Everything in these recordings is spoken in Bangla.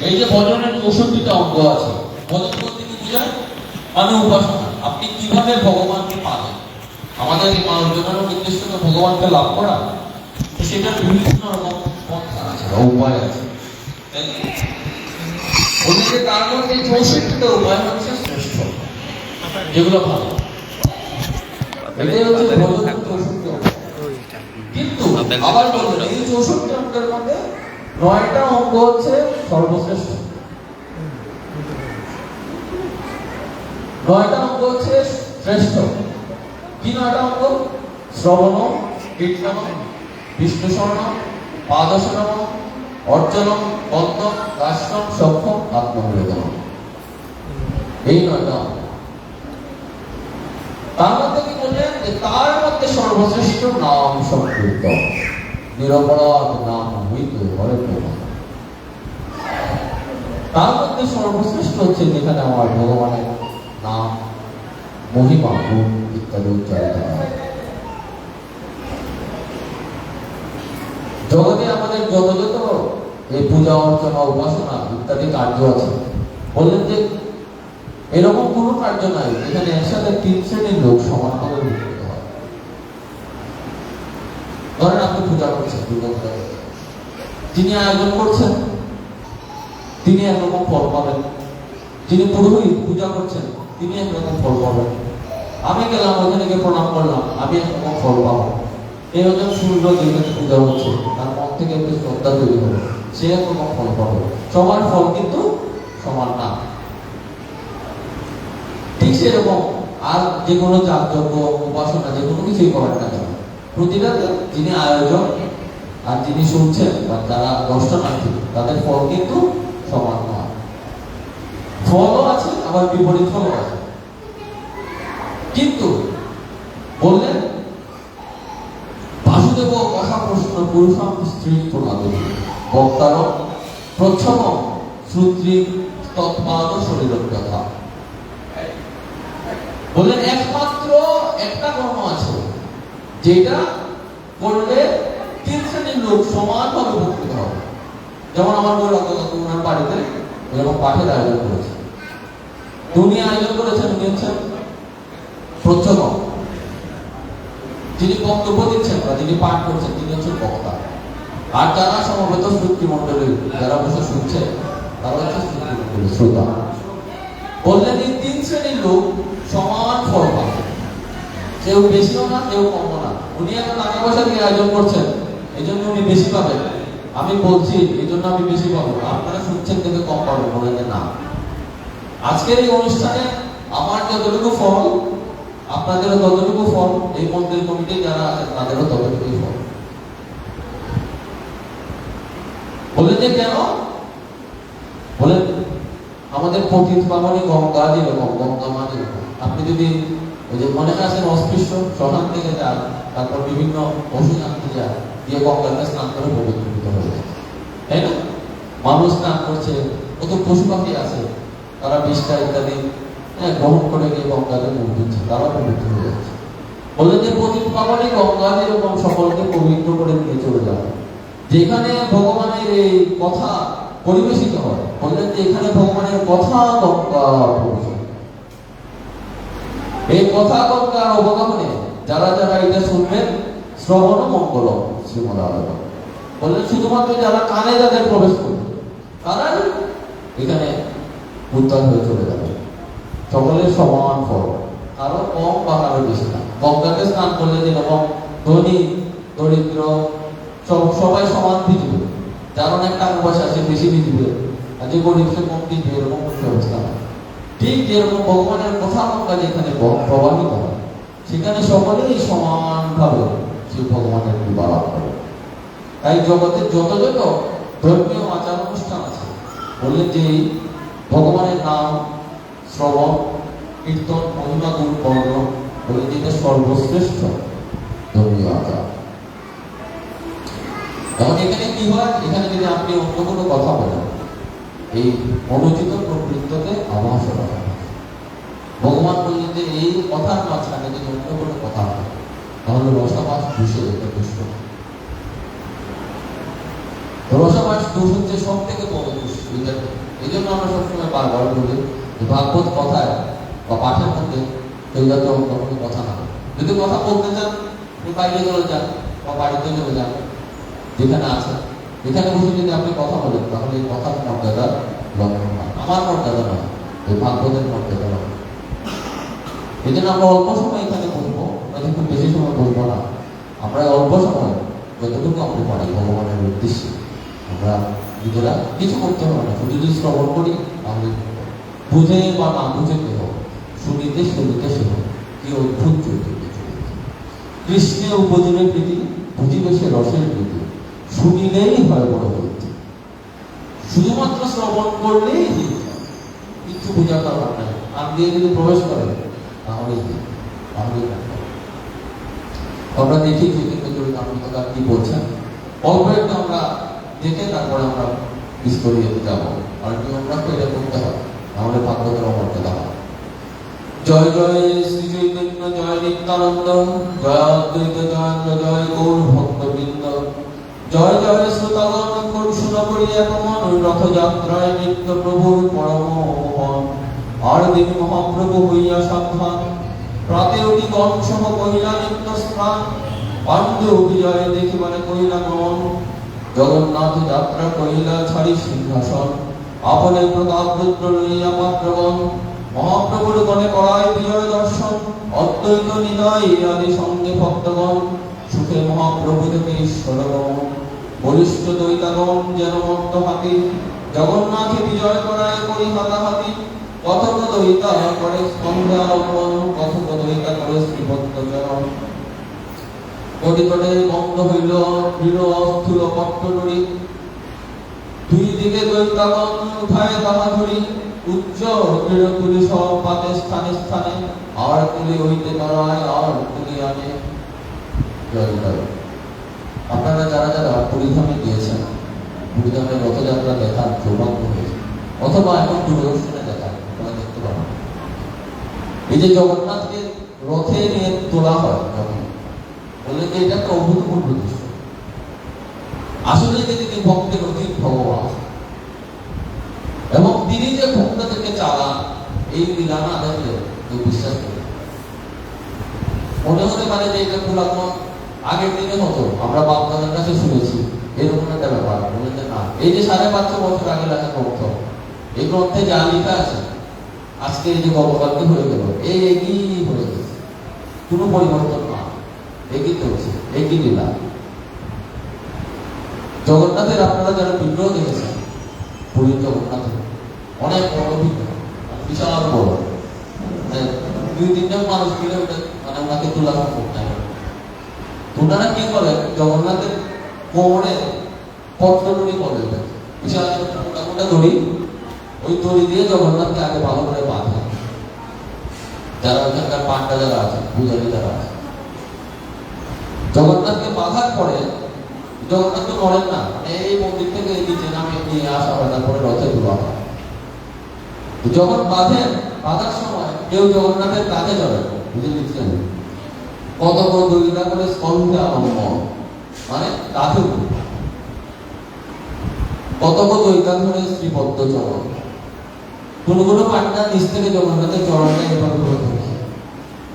এই যে ভজনের 64টা অঙ্গ আছে, ভজন বলতে কি বোঝায়? মানে উপাসনা। আপনি কিভাবে ভগবানকে পাবেন? আমাদের মানব জীবনের উদ্দেশ্য তো ভগবানকে লাভ করা, তো সেটার বিভিন্ন রকম পন্থা আছে, উপায় আছে। ওদিকে তার মধ্যে 64টা উপায় হচ্ছে শ্রেষ্ঠ, যেগুলো ভালো। এটাই হচ্ছে ভজনের 64 অঙ্গ। কিন্তু আবার বলুন, এই 64 অঙ্গের মধ্যে 9টা অঙ্গ হচ্ছে সর্বশ্রেষ্ঠ। 9টা অঙ্গ হচ্ছে শ্রেষ্ঠ। কি 9টা অঙ্গ? শ্রবণ, কীর্তন, বিষ্ণু স্মরণ, পাদশরণ, অর্চনম, বন্দন, দাস্যম, সক্ষম, আত্মনিবেদন। এই 9টা অঙ্গ। তার মধ্যে কি বললেন যে তার মধ্যে সর্বশ্রেষ্ঠ নাম সংকীর্তন, নিরপরাধ নাম হইতে হরে প্রমাণ। তার মধ্যে সর্বশ্রেষ্ঠ হচ্ছে যেখানে আমার ভগবানের নাম, মহিমা, গুণ ইত্যাদি উচ্চারিত হয়। জগতে আমাদের যত যত এই পূজা অর্চনা উপাসনা ইত্যাদি কার্য আছে, বললেন যে এরকম কোনো কার্য নাই যেখানে একসাথে 3 শ্রেণীর লোক সমানভাবে উপকৃত হয়। ধরেন আপনি পূজা করছেন, দুর্গা পূজা করছেন, যিনি আয়োজন করছেন তিনি একরকম ফল পাবেন, যিনি পুরোহিত পূজা করছেন তিনি একরকম ফল পাবেন। আমি গেলাম ওখানে গিয়ে প্রণাম করলাম, আমি একরকম ফল পাবো। এই হচ্ছে সূর্য যেখানে পূজা হচ্ছে তার মন থেকে একটু শ্রদ্ধা তৈরি হবে, সে একরকম ফল পাবে। সবার ফল কিন্তু সমান না। ঠিক সেরকম আর যে কোনো যাগযজ্ঞ উপাসনা যে কোনো কিছুই করার না কেন, প্রতিটা যিনি আয়োজন আর যিনি শুনছেন বা যারা দর্শনার্থী তাদের ফল কিন্তু সমান নয়। ফলও আছে আবার বিপরীত ফলও আছে। কিন্তু বললেন বাসুদেব কথা প্রশ্ন পুরুষম স্ত্রী প্রণাদী বক্তার প্রচ্ছম শ্রুত্রী তৎপাদ শরীর কথা। বললেন একমাত্র একটা কর্ম আছে যেটা করলে 3 শ্রেণীর লোক সমানভাবে উপকৃত হবে। যেমন আমার ওনার বাড়িতে এরকম পাঠের আয়োজন করেছে, উনি আয়োজন করেছেন, উনি হচ্ছেন প্রচ্ছন্ন, যিনি বক্তব্য দিচ্ছেন বা যিনি পাঠ করছেন তিনি হচ্ছেন বক্তা। আর যারা সমবেত শ্রুতিমণ্ডলী যারা বসে শুনছে তারা হচ্ছে শ্রুতিমণ্ডলী শ্রোতা। বললেন এই 3 শ্রেণীর লোক সমান ফল পাবে, কেউ বেশিও না কেউ কম না। উনি একটা টাকা পয়সা দিয়ে আয়োজন করছেন এই জন্য উনি বেশি পাবেন, আমি বলছি এই জন্য আমি বেশি পাবো, আপনারা শুনছেন দেখে কম পাবেন। বলেন না, আজকের এই অনুষ্ঠানে আমার যতটুকু ফল আপনাদেরও ততটুকু ফল, এই মন্দির কমিটি যারা আছেন তাদেরও ততটুকুই ফল। বলেন যে কেন? বলেন আমাদের পতিত পাবনী গঙ্গা যেরকম, গঙ্গা মা যেরকম, আপনি যদি ওই যে মনে আছেন অস্পৃশ্য শ্মশান থেকে যান, তারপর বিভিন্ন ওষুধ আনতে যান, দিয়ে গঙ্গাতে স্নান করে পবিত্রিত হয়ে যায়, তাই না? মানুষ স্নান করছে, কত পশু পাখি আছে তারা বিষটা ইত্যাদি গ্রহণ করে গিয়ে গঙ্গাতে মুখ দিচ্ছে, তারা পবিত্র হয়ে যাচ্ছে। বললেন যে পতিত পাবনী গঙ্গা যেরকম সকলকে পবিত্র করে নিয়ে চলে যাবে, যেখানে ভগবানের এই কথা পরিবেশিত হয়। বললেন যে এখানে ভগবানের কথা গঙ্গা পরিবেশিত, এই কথা গঙ্গার অবগমনে যারা যারা এটা শুনবেন শ্রবণ মঙ্গল শ্রীমদ আরাধন। বললেন শুধুমাত্র যারা কানে যাদের প্রবেশ করবে তারাই এখানে উদ্ধার হয়ে চলে যাবে। সকলের সমান ফল, কারো কম বা কারো বেশি না। গঙ্গাতে স্নান করলে যেরকম ধনী দরিদ্র সবাই সমান ভিজবে, যার অনেক টাকা পয়সা সে বেশি ভিজবে, আর যে গরিব সে কম ভিজবে, এরকম কোনো ব্যবস্থা না। ঠিক যেরকম ভগবানের কথা গঙ্গা যেখানে প্রবাহিত হয় সেখানে সকলেই সমানভাবে সে ভগবানের কৃপা লাভ করে। তাই জগতে যত যত ধর্মীয় আচার অনুষ্ঠান আছে, বললেন যে ভগবানের নাম শ্রবণ কীর্তন মহিমা গুণ বর্ণ, বললেন যে এটা সর্বশ্রেষ্ঠ ধর্মীয় আচার। তখন এখানে কি হয়? এখানে যদি আপনি অন্য কোনো কথা বলেন, এই অনুচিত প্রবৃত্তকে আভাস করা হয়। ভগবান বললেন যে এই কথার মাঝখানে যদি অন্য কোনো কথা হয় তাহলে রসাভাস দোষে এটা দুষ্ট। রসাভাস দোষ হচ্ছে সব থেকে বড় দোষ। এই জন্য আমরা সবসময় বারবার বলি যে ভাগবত কথায় বা পাঠের মধ্যে এগুলো তো কখনো কথা না। যদি কথা বলতে চান আপনি বাইরে চলে যান বা বাড়িতে চলে যান, যেখানে আছে এখানে বসে যদি আপনি কথা বলেন তাহলে এই কথার মর্যাদা লঙ্ঘন হয়। আমার মর্যাদা নয়, এই ভাগবতের মর্যাদা নয়। এই জন্য আমরা অল্প সময় এখানে বলবো, আমরা খুব বেশি সময় বলবো না। আমরা অল্প সময় যতটুকু আমরা পারি ভগবানের উদ্দেশ্যে আমরা নিজেরা কিছু করতে হবে না, শুধু যদি শ্রবণ করি তাহলে বুঝে বা না বুঝে কেউ শুনিতে শুনিতে শুনো কি অদ্ভুত চরিত্র। কৃষ্ণে উপজনে প্রীতি বুঝিবে সে রসের প্রীতি, শুনিলেই হয় বড় বলতে। শুধুমাত্র শ্রবণ করলেই কিছু বোঝার দরকার নাই, আর দিয়ে যদি প্রবেশ করে তাহলেই আমরা দেখি চৈতন্য চরিতামৃতটা কি বলছেন। অল্প একটু আমরা দেখে তারপরে আমরা বিস্তারিত যাবো। আর নিয়মটা তো এটা করতে হয়, তাহলে ভাগবতের অমর্যাদা হয়। জয় জয় শ্রী চৈতন্য, জয় নিত্যানন্দ, জয় অদ্বৈত জয়েন্দ্র, জয় গৌর ভক্তবৃন্দ। জয় জয় শ্রোতাগণ, কোন শুনো করি একমন, রথযাত্রায় নিত্য প্রভুর পরম মোহন। আর দিন মহাপ্রভু হইয়া সাবধান, প্রাতে অতি গণ সহ কহিলা নিত্য স্থান। পাণ্ডু বিজয় দেখিবারে কহিলা গমন, জগন্নাথ যাত্রা কহিলা ছাড়ি সিংহাসন। আপনে প্রতাপ রুদ্র লইয়া পাত্রগণ, মহাপ্রভুর গণে করায় বিজয় দর্শন। অদ্বৈত নিতাই আদি সঙ্গে ভক্তগণ, সুখে মহাপ্রভু থেকে ঈশ্বর গমন। বলিষ্ঠ দ্বৈতাগণ যেন মত্ত হাতি, জগন্নাথে বিজয় করায় করি হাতাহাতি। কথক দ্বৈতা করে স্কন্ধে আলম্বন, কথক দ্বৈতা করে শ্রীভক্তচরণ। কটিকটে বন্ধ হইল দৃঢ় অস্থূল পট্টডরি, দুই দিকে দৈতাগণ উঠায় তাহা ধরি। উচ্চ দৃঢ় তুলি সব পাতে স্থানে স্থানে, আর তুলি হইতে দাঁড়ায় আর তুলি আনে। আপনারা যারা যারা পুরীধামে গিয়েছেন, পুরীধামের রথযাত্রা দেখার সৌভাগ্য হয়েছে, অথবা এখন দূরদর্শনে দেখা আপনারা দেখতে পাবেন, এই যে জগন্নাথকে রথে নিয়ে তোলা হয় যখন, বললে যে এটা একটা অভূতপূর্ব দৃশ্য। আসলে যে তিনি ভক্তের অধিক ভগবান এবং তিনি যে ভক্তদেরকে চালান, এই লীলা না দেখলে কেউ বিশ্বাস করে। মনে হতে পারে যে এটা পুরাতন আগের দিনে হতো, আমরা বাপদাদার কাছে শুনেছি, এরকম একটা ব্যাপার। বলেন যে না, এই যে 550 বছর আগে লেখা গ্রন্থ, এই গ্রন্থে যা লেখা আছে আজকে এই যে গতকালকে হয়ে গেল, এই একই হয়ে গেছে, কোনো পরিবর্তন না, একই চলছে, একই লীলা। জগন্নাথের আপনারা যারা বিগ্রহ দেখেছেন, পুরীর জগন্নাথের অনেক বড় বিগ্রহ, বিশাল বড়, 2-3 জন মানুষ মিলে ওটা মানে ওনাকে তোলা সম্ভব নাই। ওনারা কি করেন, জগন্নাথের কোমরে পট্টডরি পড়ে, বিশাল মোটা দড়ি, ওই দড়ি দিয়ে জগন্নাথকে আগে ভালো করে বাঁধে। যারা ওখানকার পান্ডা যারা আছে, পূজারী যারা আছে, জগন্নাথকে বাঁধার পরে জগন্নাথ তো মরেন না, এই মন্দির থেকে এই নিচে নামে নিয়ে আসা হয়, তারপরে রথে তোলা হয়। যখন বাঁধেন, বাঁধার সময় কেউ জগন্নাথের কাঁধে চড়ে, বুঝে নিচ্ছেন, কত বড় দড়িটা করে স্কন্ধে আলম্বন, মানে কাঁধে উঠে, কত বড় দড়িটা ধরে শ্রীপদ্ম চরণ। কোন কোন পান্ডা নিচ থেকে জগন্নাথের চরণটা এভাবে করে ধরে,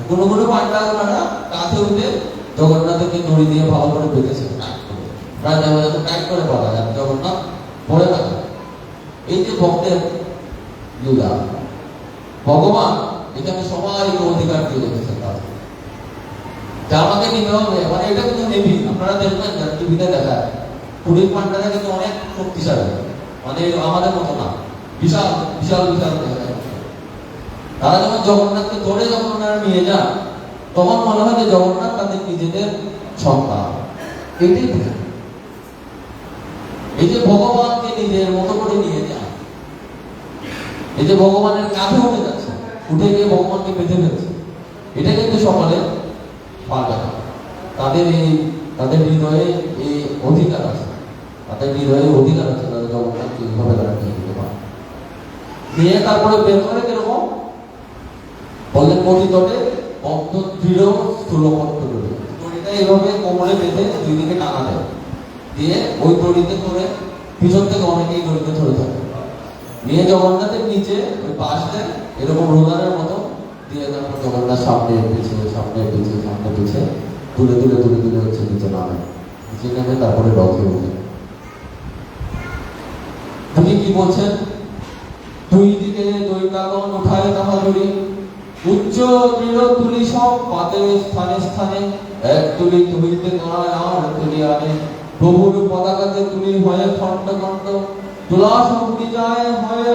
কোন কোন পান্ডা ওনারা কাঁধে উঠে জগন্নাথকে দড়ি দিয়ে ভালো করে বেঁধেছে, প্রায় টাইট করে বাঁধা যায়, জগন্নাথ পড়ে না। এই যে ভক্তের লীলা, ভগবান এখানে সবাইকে অধিকার দিয়ে রেখেছেন তাদের, যা আমাকে নিতে হবে। মানে এটা কিন্তু হেভি, আপনারা দেখবেন যারা টিভিতে দেখায়, পুরীর পান্ডারা কিন্তু অনেক শক্তিশালী, মানে আমাদের মতো না, বিশাল বিশাল বিশাল দেখায়। তারা যখন জগন্নাথকে ধরে যখন ওনারা নিয়ে যান, তখন মনে হয় যে জগন্নাথ তাদের নিজেদের সন্তান। এটাই বুঝে, এই যে ভগবানকে নিজের মতো করে নিয়ে যান, এই যে ভগবানের কাঁধে উঠে যাচ্ছে, উঠে গিয়ে ভগবানকে বেঁধে ফেলছে, এটা কিন্তু সকলে পারবে না। তাদের হৃদয়ে এই অধিকার আছে, তাদের হৃদয়ে অধিকার আছে, তাদের জগন্নাথকে এইভাবে তারা নিয়ে যেতে পারে। নিয়ে তারপরে বের করে কিরকম বললেন, পতিতটে বদ্ধ দৃঢ় স্থূলপত্র দড়ি, দড়িটা এইভাবে কোমরে বেঁধে দুই দিকে টানা দেয়, দিয়ে ওই দড়িতে ধরে পিছন থেকে অনেকেই দড়িতে ধরে থাকে। নিয়ে জগন্নাথের নিচে ওই পাশ দেন এরকম রোলারের মতো দিয়ে, তারপর জগন্নাথ সামনে পিছিয়ে সামনে পিছিয়ে সামনে পিছিয়ে তুলে তুলে তুলে তুলে হচ্ছে নিচে নামে, নিচে নেমে তারপরে রথে উঠে। তিনি কি বলছেন? দুই দিকে দৈতাগণ উঠায় তাহাজুড়ি, উচ্চ দৃঢ় তুলি সব পাতে স্থানে স্থানে, এক তুলি তুলিতে দাঁড়ায় আর তুলি আনে, প্রভুর পতাকাতে তুলি হয়ে খণ্ড খণ্ড, তুলা শক্তি যায় হয়ে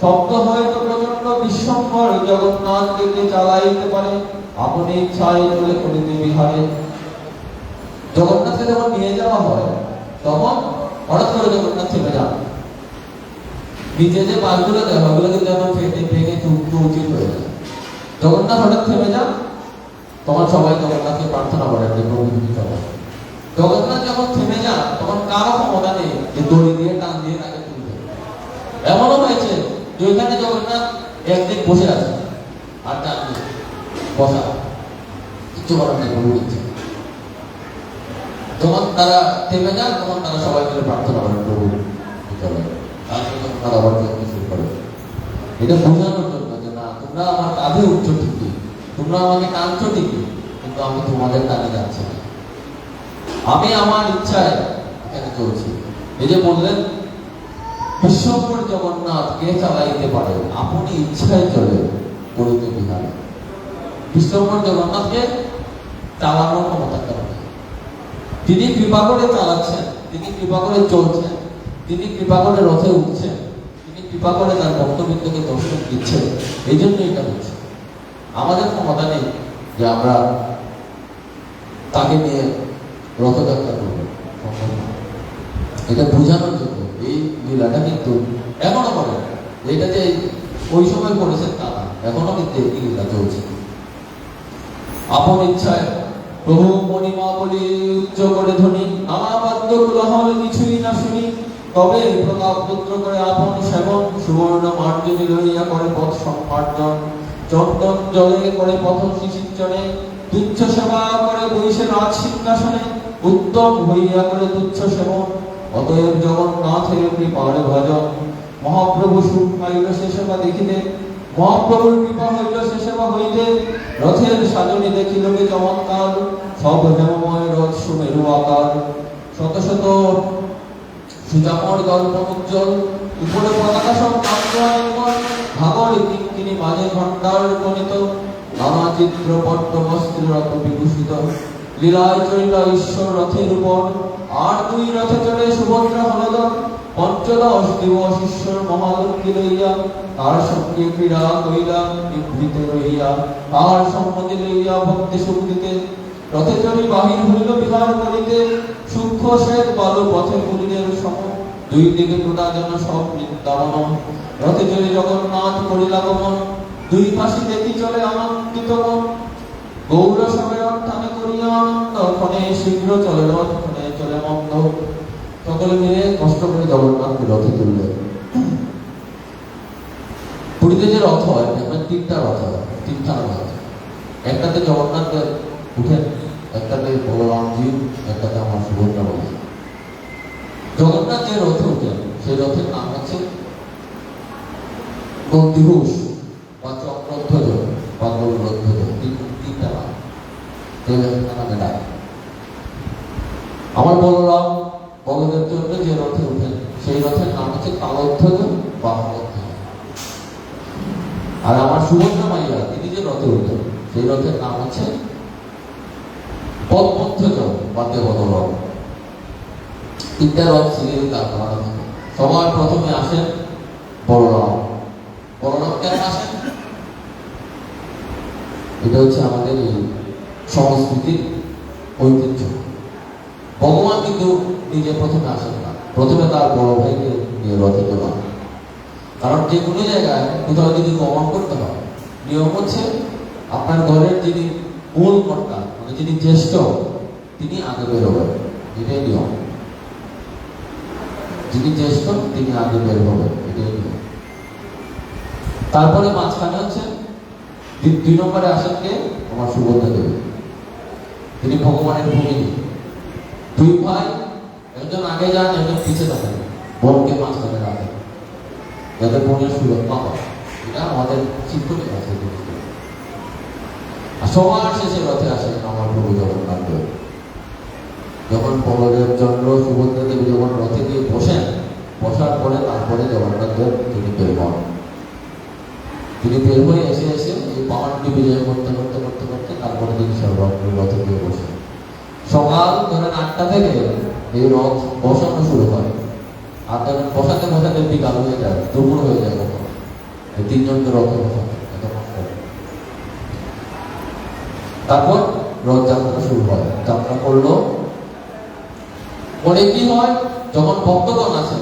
শব্দ হয়তো প্রচন্ড বিশ্বম্বর, জগন্নাথ কে চালাইতে পারে আপনি ইচ্ছায় চলে করিতে বিহারে। জগন্নাথকে যখন নিয়ে যাওয়া হয় তখন হঠাৎ করে জগন্নাথ থেমে যান। নিচে যে বাসগুলো দেয় ওগুলো কিন্তু এখন ফেটে ভেঙে চুক্ত উচিত হয়ে যায়। জগন্নাথ হঠাৎ থেমে যান, তখন সবাই জগন্নাথকে প্রার্থনা করেন যে প্রভু তুমি চলো। জগন্নাথ যখন থেমে যান তখন কারো ক্ষমতা নেই যে দড়ি দিয়ে টান দিয়ে তাকে তুলবে। এমনও হয়েছে যে ওইখানে জগন্নাথ একদিন বসে আছে আর টান দিয়ে বসা, কিছু করার নেই, প্রভু ইচ্ছে। যখন তারা থেমে যান তখন তারা সবাই মিলে প্রার্থনা করেন প্রভু চলো। তারপরে আবার যত্ন শুরু করে। এটা বোঝানোর জন্য যে না, তোমরা আমার কাঁধে উঠছো ঠিকই, তোমরা আমাকে টানছো ঠিকই, কিন্তু আমি তোমাদের টানে যাচ্ছি না, আমি আমার ইচ্ছায় এখানে চলছি। এই যে বললেন বিশ্বম্বর জগন্নাথ কে চালাইতে পারে আপনি ইচ্ছায় চলে করিতে বিহারে। বিশ্বম্বর জগন্নাথকে চালানোর ক্ষমতা কারণে তিনি কৃপা করে চালাচ্ছেন, তিনি কৃপা করে চলছেন, তিনি কৃপা করে রথে উঠছেন, তিনি কৃপা করে তার ভক্তবৃন্দকে দর্শন দিচ্ছেন। এই জন্য এটা হচ্ছে। আমাদের ক্ষমতা নেই যে আমরা তাকে নিয়ে রথযাত্রা করব, এটা বোঝানোর জন্য এই লীলাটা কিন্তু এখনো করে। এটা যে ওই সময় করেছেন তা না, এখনো কিন্তু এই লীলা চলছে। আপন ইচ্ছায় প্রভু মণিমা বলি উচ্চ করে ধ্বনি, নানা বাদ্য কোলাহল কিছুই না শুনি, তবে প্রতাপ পুত্র করে আপন সেবন, সুবর্ণ মার্জনী লইয়া করে পথ সম্মার্জন, চন্দন জলে করে পথ শিশিঞ্চনে, তুচ্ছ সেবা করে বৈশে রাজ সিংহাসনে, উত্তম হইয়া করে তুচ্ছ সেবন, অতএব জগন্নাথের কৃপার ভজন। মহাপ্রভু সুখ পাইল সে সেবা দেখিতে, মহাপ্রভুর কৃপা হইল সে সেবা হইতে, রথের সাজনী দেখিল কে চমৎকার, সব হেমময় রথ সুমেরু আকার, শত শত সুজামর দর্পণ উজ্জ্বল, উপরে পতাকা সব ভাগর কিঙ্কিনি মাঝে ঘণ্টার গণিত, নানা চিত্র পট্ট বস্ত্র রথ বিভূষিত, লীলায় চলিল ঈশ্বর রথের উপর, আর দুই রথে চলে সুভদ্রা হলদর, পঞ্চদশ দিবস ঈশ্বর মহালক্ষ্মী লইয়া, তার সঙ্গে ক্রীড়া কইলা নিভৃত রইয়া, তার সম্মতি লইয়া ভক্তি সুখ দিতে, রথে চড়ি বাহির হইল বিহার করিতে, সূক্ষ্ম শ্বেত বালু পথে পুরীদের সম, দুই দিকে টোটা যেন সব বৃন্দাবন, রথে চড়ি জগন্নাথ করিলা গমন, দুই পাশে দেখি চলে আনন্দিত মন, গৌর সবে অর্থানে করিয়া আনন্দ, ক্ষণে শীঘ্র চলে রথ, ক্ষণে চলে মন্দ, সকলে মিলে কষ্ট করে জগন্নাথকে রথে তুললে। পুরীতে যে রথ হয় তিনটা রথ হয়, তিনটা রথ, একটাতে জগন্নাথ উঠেন, একটাতে বলরামজি, একটাতে আমার সুভদ্রা বলে। জগন্নাথ যে রথে উঠেন সেই রথের নাম হচ্ছে নন্দীঘোষ বা চক্রধ্বজ বা গৌরধ্বজ, তিনটা নাম নামে ডাকে। আমার বলরাম বলদের জন্য যে রথে উঠেন সেই রথের নাম হচ্ছে কালোধ্বজ বা হলধ্বজ। আর আমার সুভদ্রা মাইয়া তিনি যে রথে উঠেন সেই রথের নাম হচ্ছে পদ্মধ্বজ বা দেবদলন। তিনটা রথ সিরিয়াল দাঁড় করানো থাকে। সবার প্রথমে আসেন বলরাম। বলরাম কেন আসেন? এটা হচ্ছে আমাদের এই সংস্কৃতির ঐতিহ্য। ভগবান কিন্তু নিজে প্রথমে আসেন না, প্রথমে তার বড় ভাইকে নিয়ে রথে তোলা। কারণ যে কোনো জায়গায় কোথাও যদি গমন করতে হয়, নিয়ম হচ্ছে আপনার ঘরের যিনি মূল কর্তা মানে যিনি জ্যেষ্ঠ তিনি আগে বেরোবেন, এটাই নিয়ম। যিনি জ্যেষ্ঠ তিনি আগে বের হবেন, এটাই নিয়ম। তারপরে মাঝখানে হচ্ছে দুই নম্বরে আসেন কে? আমার সুভদ্রা দেবী, তিনি ভগবানের ভূমিনী। দুই ভাই, একজন আগে যান, একজন পিছিয়ে থাকেন, বোনকে মাঝখানে রাখেন। যাতে পুণ্যের সুরক্ষা হয়, এটা আমাদের শিক্ষণীয় আছে। আর সবার শেষে রথে আসেন আমার প্রভু জগন্নাথ দেব। যখন বলদেব চন্দ্র সুভদ্রা দেবী যখন রথে গিয়ে বসেন, বসার পরে তারপরে জগন্নাথ দেব তিনি বের হন। তিনি বের হয়ে এসে এই পাহাড়টি বিজয় করতে করতে করতে করতে তারপরে তিনি রথে গিয়ে বসেন। সকাল ধরেন 8টা থেকে এই রথ বসানো শুরু হয়, আর ধরেন বসাতে বসাতে বিকাল হয়ে যায়, দুপুর হয়ে যায়। কখন এই 3 জনকে রথে বসাতে তারপর রথযাত্রা শুরু হয়। যাত্রা করলো পরে কি হয়, যখন ভক্তগণ আছে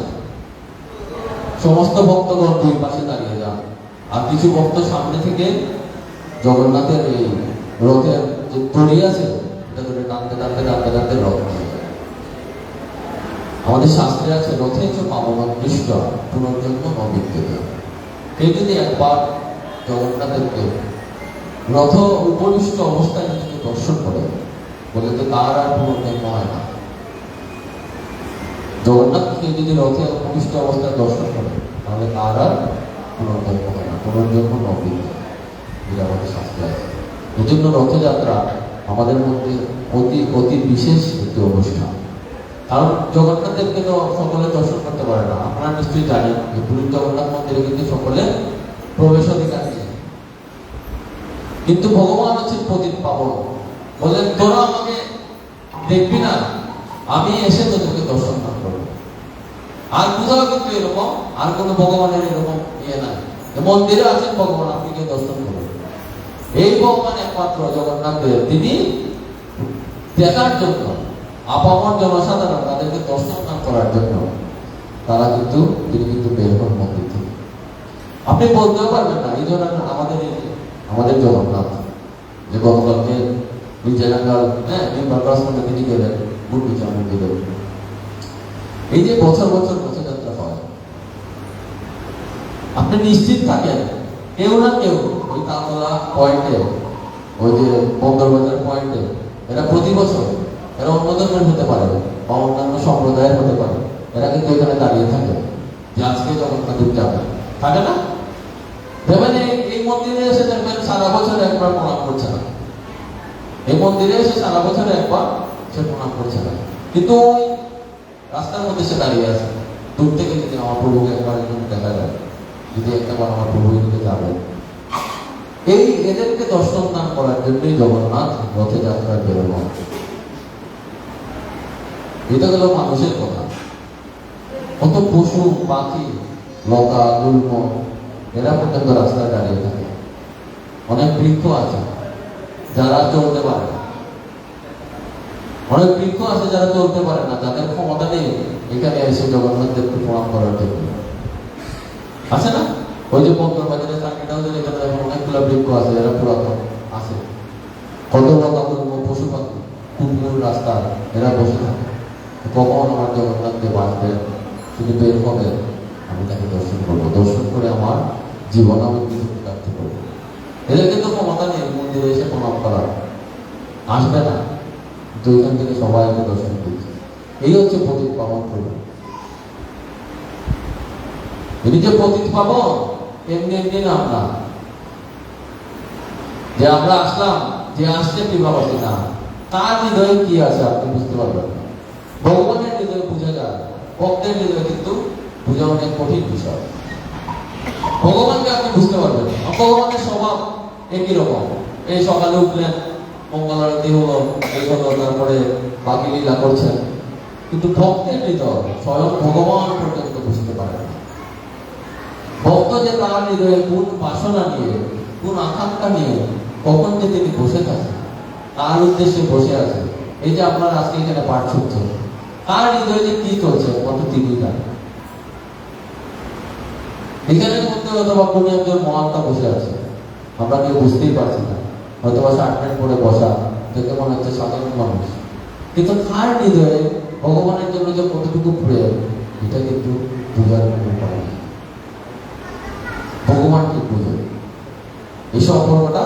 সমস্ত ভক্তগণ দুই পাশে দাঁড়িয়ে যান, আর কিছু ভক্ত সামনে থেকে জগন্নাথের এই রথের যে দড়ি আছে এটা ধরে টানতে টানতে টানতে টানতে রথ নিয়ে যায়। আমাদের শাস্ত্রে আছে রথে যে পাবন দৃষ্ট পুনর্জন্ম নবিদ্যতে। কেউ যদি একবার জগন্নাথেরকে রথ উপরিষ্ট অবস্থায় যদি দর্শন করে, বলে তো তার আর পুনর্জন্ম হয় না। জগন্নাথকে যদি রথে উপরিষ্ট অবস্থায় দর্শন করে তাহলে তার আর পুনর্জন্ম হয় না, পুনর্জন্ম নবীন। এটা আমাদের শাস্ত্রে আছে। এই জন্য রথযাত্রা আমাদের মধ্যে অতি অতি বিশেষ একটি অনুষ্ঠান। কারণ জগন্নাথদেরকে তো সকলে দর্শন করতে পারে না। আপনারা নিশ্চয়ই জানেন যে পুরী জগন্নাথ মন্দিরে কিন্তু সকলে প্রবেশ অধিকার নেই, কিন্তু ভগবান হচ্ছেন পতিত পাবন। বললেন তোরা আমাকে দেখবি না, আমি এসে তোদেরকে দর্শন না করবো। আর কোথাও কিন্তু এরকম আর কোনো ভগবানের এরকম ইয়ে নাই, মন্দিরে আছেন ভগবান, আপনি কে দর্শন করবেন। এই ভগবান একমাত্র জগন্নাথ দেব, তিনি দেখার জন্য আপামর জনসাধারণ তাদেরকে দর্শন না করার জন্য তিনি কিন্তু বের হন মন্দির থেকে। আপনি বলতেও পারবেন না এই জন্য আমাদের জগন্নাথ যে গতকালকে বিজয়নাগাল তিনি গেলেন গুন্ডিচা মন্দিরে। এই যে বছর বছর রথযাত্রা হয়, আপনি নিশ্চিত থাকেন কেউ না কেউ ওই তালতলা পয়েন্টে, ওই যে বন্দরবাজার পয়েন্টে, এরা প্রতি বছর এরা অন্য ধর্মের হতে পারে বা অন্যান্য সম্প্রদায়ের হতে পারে, এরা কিন্তু এখানে দাঁড়িয়ে থাকে যে আজকে জগন্নাথ যাবে, থাকে না? দেখবেন এই মন্দিরে এসে দেখবেন সারা বছর একবার প্রণাম করছে না, এই মন্দিরে এসে সারা বছর একবার সে প্রণাম করছে না, কিন্তু ওই রাস্তার মধ্যে সে দাঁড়িয়ে আছে। দূর থেকে যদি আমার প্রভুকে একবার দেখা যায়, যদি একবার আমার প্রভু দিকে যাবে, এই এদেরকে দর্শন দান করার জন্যই জগন্নাথ রথে যাত্রায় বেরোনো। এটা গেল মানুষের কথা। কত পশু পাখি লতা গুল্ম এরা পর্যন্ত রাস্তায় দাঁড়িয়ে থাকে। অনেক বৃক্ষ আছে যারা চলতে পারে না, অনেক বৃক্ষ আছে যারা চলতে পারে না, যাদের ক্ষমতা নেই এখানে এসে জগন্নাথ দেবকে প্রণাম করার জন্য। আছে না? ওই যে বন্দরবাজারে চাকরিটাও যে এখানে অনেকগুলো বৃক্ষ আছে যারা পুরাতন আছে, কত লতা গুল্ম পশু পাখি কুকুর রাস্তা এরা বসে থাকে। কখন আমার জগন্নাথ দেব আসবেন, তিনি বের হবে, আমি তাকে দর্শন করবো, দর্শন করে আমার জীবন আমি কিছু কাটতে করবো। এদের কিন্তু ক্ষমতা নেই মন্দিরে এসে প্রণাম করার, আসবে না, কিন্তু এখান থেকে সবাইকে দর্শন করছে। এই হচ্ছে পতিত পাবন প্রভু। তিনি যে পতিত পাবন এমনি এমনি না, আমরা যে আমরা আসলাম, যে আসছে কৃপাবাসী না, তার হৃদয়ে কি আছে আপনি বুঝতে পারবেন। ভগবানের হৃদয়ে বোঝা যায়, ভক্তের হৃদয়ে কিন্তু বোঝা অনেক কঠিন বিষয়। ভগবানকে আপনি বুঝতে পারবেন, ভগবানের স্বভাব একই রকম। এই সকালে উঠলেন, মঙ্গল আরতি হলো, এই হলো, তারপরে বাকি লীলা করছেন, কিন্তু ভক্তের হৃদয় স্বয়ং ভগবান পর্যন্ত বুঝতে পারেন না। ভক্ত যে তার হৃদয়ে কোন বাসনা নিয়ে, কোন আকাঙ্ক্ষা নিয়ে কখন যে তিনি বসে থাকেন, তার উদ্দেশ্যে বসে আছে। এই যে আপনার আজকে এখানে পাঠ শুনছেন, তার হৃদয়ে যে কি চলছে কত তিনি জানেন। এখানের মধ্যে অথবা কোনো একজন মহাত্মা বসে আছে, আমরা কেউ বুঝতেই পারছি না, হয়তো বা 60 মিনিট পরে বসা দেখে মনে হচ্ছে সাধারণ মানুষ, কিন্তু তার হৃদয়ে ভগবানের জন্য যে কতটুকু প্রেম এটা কিন্তু বোঝার কোনো উপায় নেই। ভগবান ঠিক বুঝে এই সম্পর্কটা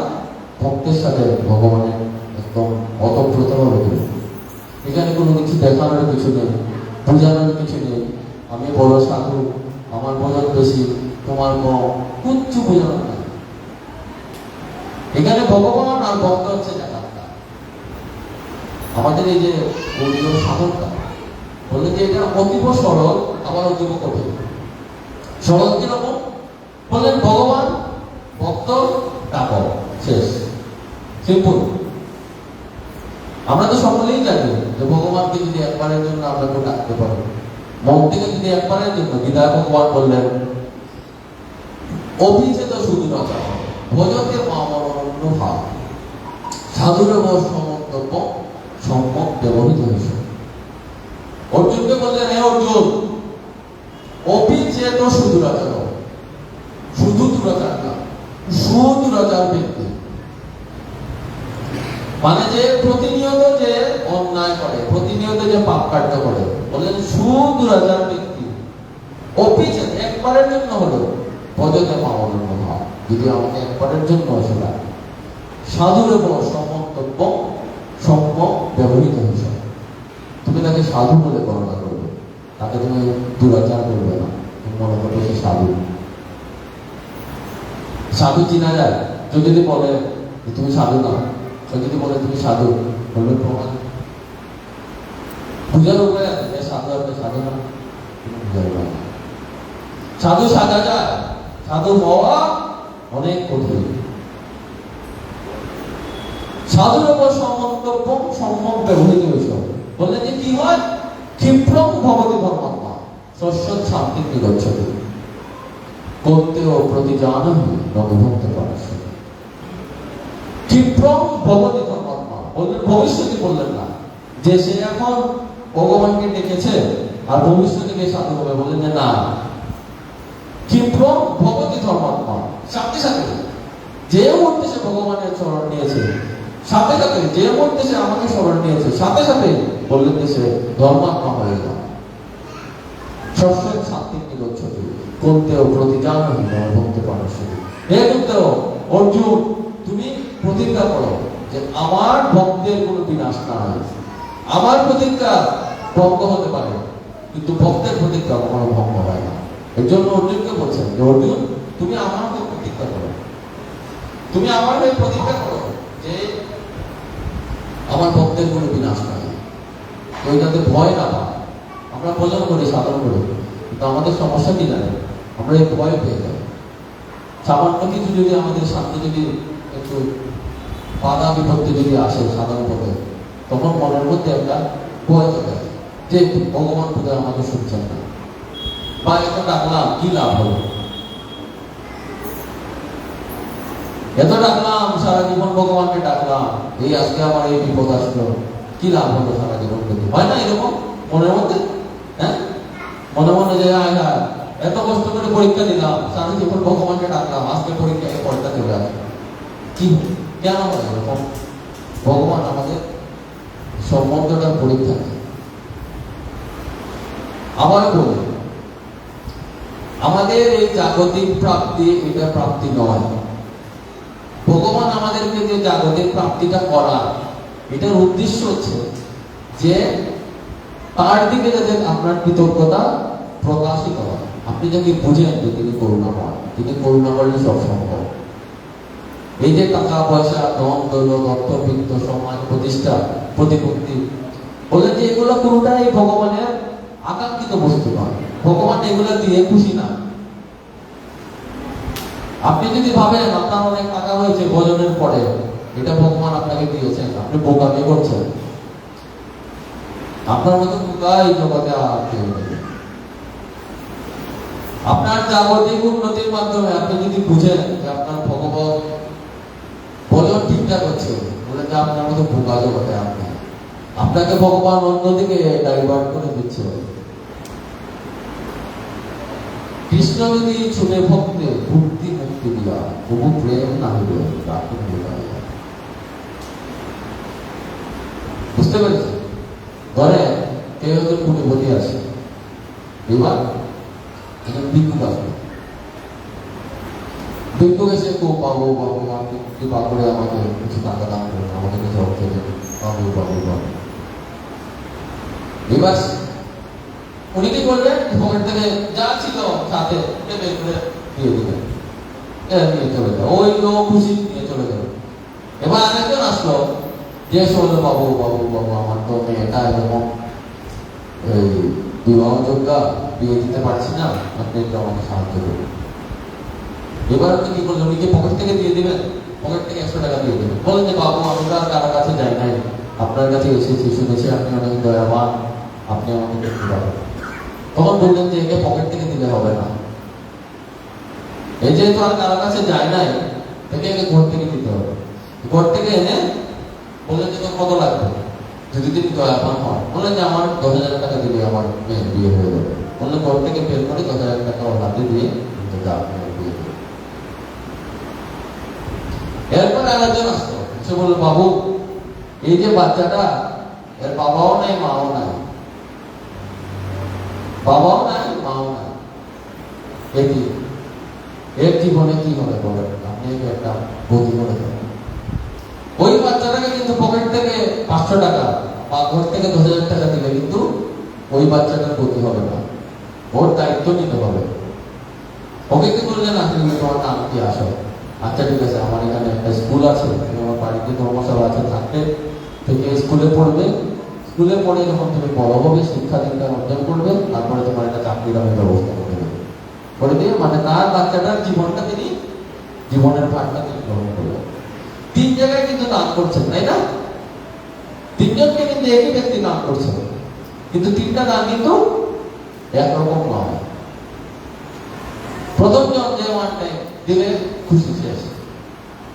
ভক্তের সাথে ভগবানের একদম অতপ্রতভাবে তৈরি। এখানে কোনো কিছু দেখানোর কিছু নেই, বোঝানোর কিছু নেই। আমি বড় সাধু, আমার পর্যন্ত বেশি, তোমার কম, কিচ্ছু বোঝানো না। এখানে ভগবান আর ভক্ত হচ্ছে জায়গাটা। আমাদের এই যে গৌরীয় সাধনটা বললে যে এটা অতীব সরল, আবার অতীব কঠিন। সরল কিরকম বললেন? ভগবান, ভক্ত, ডাক, শেষ, সিম্পল। আমরা তো সকলেই জানি যে ভগবানকে যদি একবারের জন্য আমরা কেউ ডাকতে পারি, মন থেকে যদি একবারের জন্য, গীতা ভগবান বললেন অভিচেত শুধু রাজা ভজতে মামরণ্য ভাব সাধুরেব সমন্তব্য সম্যক ব্যবহৃত হয়েছে। অর্জুনকে বললেন, হে অর্জুন, অভিচেত শুধু রাজা, শুধু দুরাচার না, সুদুরাচার ব্যক্তি মানে যে প্রতিনিয়ত যে অন্যায় করে, প্রতিনিয়ত যে পাপ কার্য করে, বললেন সুদুরাচার ব্যক্তি অপিচেত একবারের জন্য হলো ভজতে মামরণ্য ভাব, যদি আমাকে একবারের জন্য সেটা সাধুরেব সমন্তব্য সম্যক ব্যবহৃত হয়েছে। তুমি তাকে সাধু বলে গণনা করবে, তাকে তুমি দুরাচার করবে না, তুমি মনে করবে সে সাধু। সাধু চিনা যায়? কেউ যদি বলে তুমি সাধু না, কেউ যদি বলে তুমি সাধু, বলবে প্রমাণ বুঝার উপায় আছে যে সাধু আপনি সাধু না, বুঝার উপায়। সাধু সাজা যায়, সাধু হওয়া অনেক কঠিন। সাধুর উপর সমন্তব্য সম্যক ব্যবহৃত হয়েছে। বললেন যে কি হয়? ক্ষিপ্রম ভবতি ধর্মাত্মা শস্যৎ শান্তি নিগচ্ছতি কর্তেও প্রতিজানহী নবভক্ত পারস্য। ক্ষিপ্রম ভবতি ধর্মাত্মা বললেন, ভবিষ্যতে বললেন না যে সে এখন ভগবানকে ডেকেছে আর ভবিষ্যতে গিয়ে সাধু হবে, বললেন যে না, ক্ষিপ্রম ভবতি ধর্মাত্মা, সাথে সাথে যে মুহূর্তে সে ভগবানের চরণ নিয়েছে, সাথে সাথে যে মুহূর্তে সে আমাকে স্মরণ নিয়েছে, সাথে সাথে বললেন যে সে ধর্মাত্মা হয়ে গেল। শস্যৎ শান্তি নিগচ্ছতি কর্তেও প্রতিজানহী নবভক্ত পারস্য। হে কর্তেও, অর্জুন, তুমি প্রতিজ্ঞা করো যে আমার ভক্তের কোনো বিনাশ না হয়। আমার প্রতিজ্ঞা ভঙ্গ হতে পারে, কিন্তু ভক্তের প্রতিজ্ঞা কখনো ভঙ্গ হয় না। এর জন্য অর্জুনকে বলছেন যে অর্জুন, তুমি আমার হয়ে প্রতিজ্ঞা করো, তুমি আমার হয়ে প্রতিজ্ঞা করো যে আমার ভক্তের কোনো বিনাশ নাই, কেউ যাতে ভয় না পায়। আমরা ভোজন করি, সাধন করি, কিন্তু আমাদের সমস্যা কি জানেন? আমরা এই ভয় পেয়ে যাই। সামান্য কিছু যদি আমাদের সামনে যদি একটু বাধা বিপত্তি যদি আসে সাধন পথে, তখন মনের মধ্যে একটা ভয় চলে আসে যে ভগবান বোধহয় আমাকে শুনছেন না, বা এত ডাকলাম কি লাভ হলো, এত ডাকলাম সারা জীবন ভগবানকে ডাকলাম, এই আজকে আমার এই বিপদ আসলো, কি লাভ হলো সারা জীবন? কিন্তু হয় না এরকম মনের মধ্যে? হ্যাঁ, মনে মনে যে এত কষ্ট করে পরীক্ষা দিলাম, সারা জীবন ভগবানকে ডাকলাম, আজকে পরীক্ষায় পরীক্ষা চলে আসে, কি কেন হয় এরকম? ভগবান আমাদের সম্বন্ধটার পরীক্ষা নেয়। আবার বলি, আমাদের এই জাগতিক প্রাপ্তি এটা প্রাপ্তি নয়। ভগবান আমাদেরকে যে জাগতিক প্রাপ্তিটা করা, এটার উদ্দেশ্য হচ্ছে যে তার দিকে যাতে আপনার কৃতজ্ঞতা প্রকাশিত হয়। আপনি যাকে বুঝেন যে তিনি করুণাময়, তিনি করুণা করলে সব সম্ভব। এই যে টাকা পয়সা, ধন দৌলত, অর্থ, বিত্ত, সমাজ, প্রতিষ্ঠা, প্রতিপত্তি, বললেন যে এগুলো কোনটাই ভগবানের আকাঙ্ক্ষিত বস্তু নয়। ভগবান এগুলো দিয়ে খুশি না। আপনি যদি ভাবেন আপনার অনেক টাকা হয়েছে ভোজনের পরে, এটা ভগবান আপনাকে দিয়েছেন, আপনি বোকামি করছেন। আপনার মতো বোকা এই জগতে আর কেউ নেই। আপনার জাগতিক উন্নতির মাধ্যমে আপনি যদি বুঝেন যে আপনার ভগবান ভোজন ঠিকঠাক হচ্ছে, বলে যে আপনার মতো বোকা জগতে আপনি, আপনাকে ভগবান অন্যদিকে ডাইভার্ট করে দিচ্ছে। কৃষ্ণ যদি ছুটে ভক্তে ভক্তি মুক্তি দিয়া প্রভু প্রেম না হইবে বুঝতে পেরেছি? ঘরে কেউ একজন কুটে বসে আছে, এবার একজন ভিক্ষুক আসবে, ভিক্ষুক এসে খুব বাবু বাবু আপনি কৃপা করে আমাকে কিছু টাকা দান করুন, আমাদের কাছে অর্থ দেন, বাবু বাবু বাবু। এবার উনি কি করলেন, পকেট থেকে যা ছিল সাথে বের করে দিয়ে দিলেন, নিয়ে চলে যাও, ওই লোক খুশি নিয়ে চলে গেল। এবার আরেকজন আসলো, যে বললো, বাবু বাবু বাবু, আমার তো মেয়েটা এরকম এই বিবাহযোগ্যা, বিয়ে দিতে পারছি না, আপনি একটু আমাকে সাহায্য করুন। এবার আপনি কি করলেন, উনি কি পকেট থেকে দিয়ে দিবেন? পকেট থেকে 100 টাকা দিয়ে দেবেন। বলেন যে, বাবু আমরা কারো কাছে যাই নাই, আপনার কাছে এসেছি, শুনেছি আপনি অনেক দয়াবান, আপনি আমাকে দেখতে পাবেন। তখন বললেন যে, একে পকেট থেকে দিলে হবে না, এই যেহেতু আর কারো কাছে যায় নাই, একে ঘর থেকে দিতে হবে। ঘর থেকে এনে বললেন যে, কত লাগবে যদি তিনি দয়াবান হন? বললেন যে, আমার 10,000 টাকা দিলে আমার মেয়ের বিয়ে হয়ে যাবে। বললেন, ঘর থেকে বের করে 10,000 টাকা ওর হাতে দিয়ে বিয়ে দেবে। এরপর আরেকজন আসতো, সে বললো, বাবু এই যে বাচ্চাটা, এর বাবাও নাই মাও নাই, বাবাও নাই মাও নাই, এর জীবনে কি হবে বলেন, আপনি একটা গতি করে দেবেন। ওই বাচ্চাটাকে কিন্তু পকেট থেকে 500 টাকা বা ঘর থেকে 10,000 টাকা দিলে কিন্তু ওই বাচ্চাটার গতি হবে না, ওর দায়িত্ব নিতে হবে। ওকে কি বললেন, আসলে তোমার নাম কি? আসো। আচ্ছা ঠিক আছে, আমার এখানে একটা স্কুল আছে, আমার বাড়িতে ধর্মসভা আছে, থাকতে থেকে স্কুলে পড়বে, স্কুলে পড়ে যখন তুমি বড় হবে, শিক্ষা দীক্ষা অর্জন করবে, তারপরে তোমার একটা চাকরির আমি ব্যবস্থা করে দিয়ে, মানে তার বাচ্চাটার জীবনটা তিনি, জীবনের ভাগটা তিনি গ্রহণ করবেন। 3 জায়গায় কিন্তু দান করছেন, তাই না? 3 জনকে কিন্তু একই ব্যক্তি দান করছেন, কিন্তু 3টা দান কিন্তু একরকম নয়। প্রথম জন যে ওয়ানটা দিলে খুশি শেষ,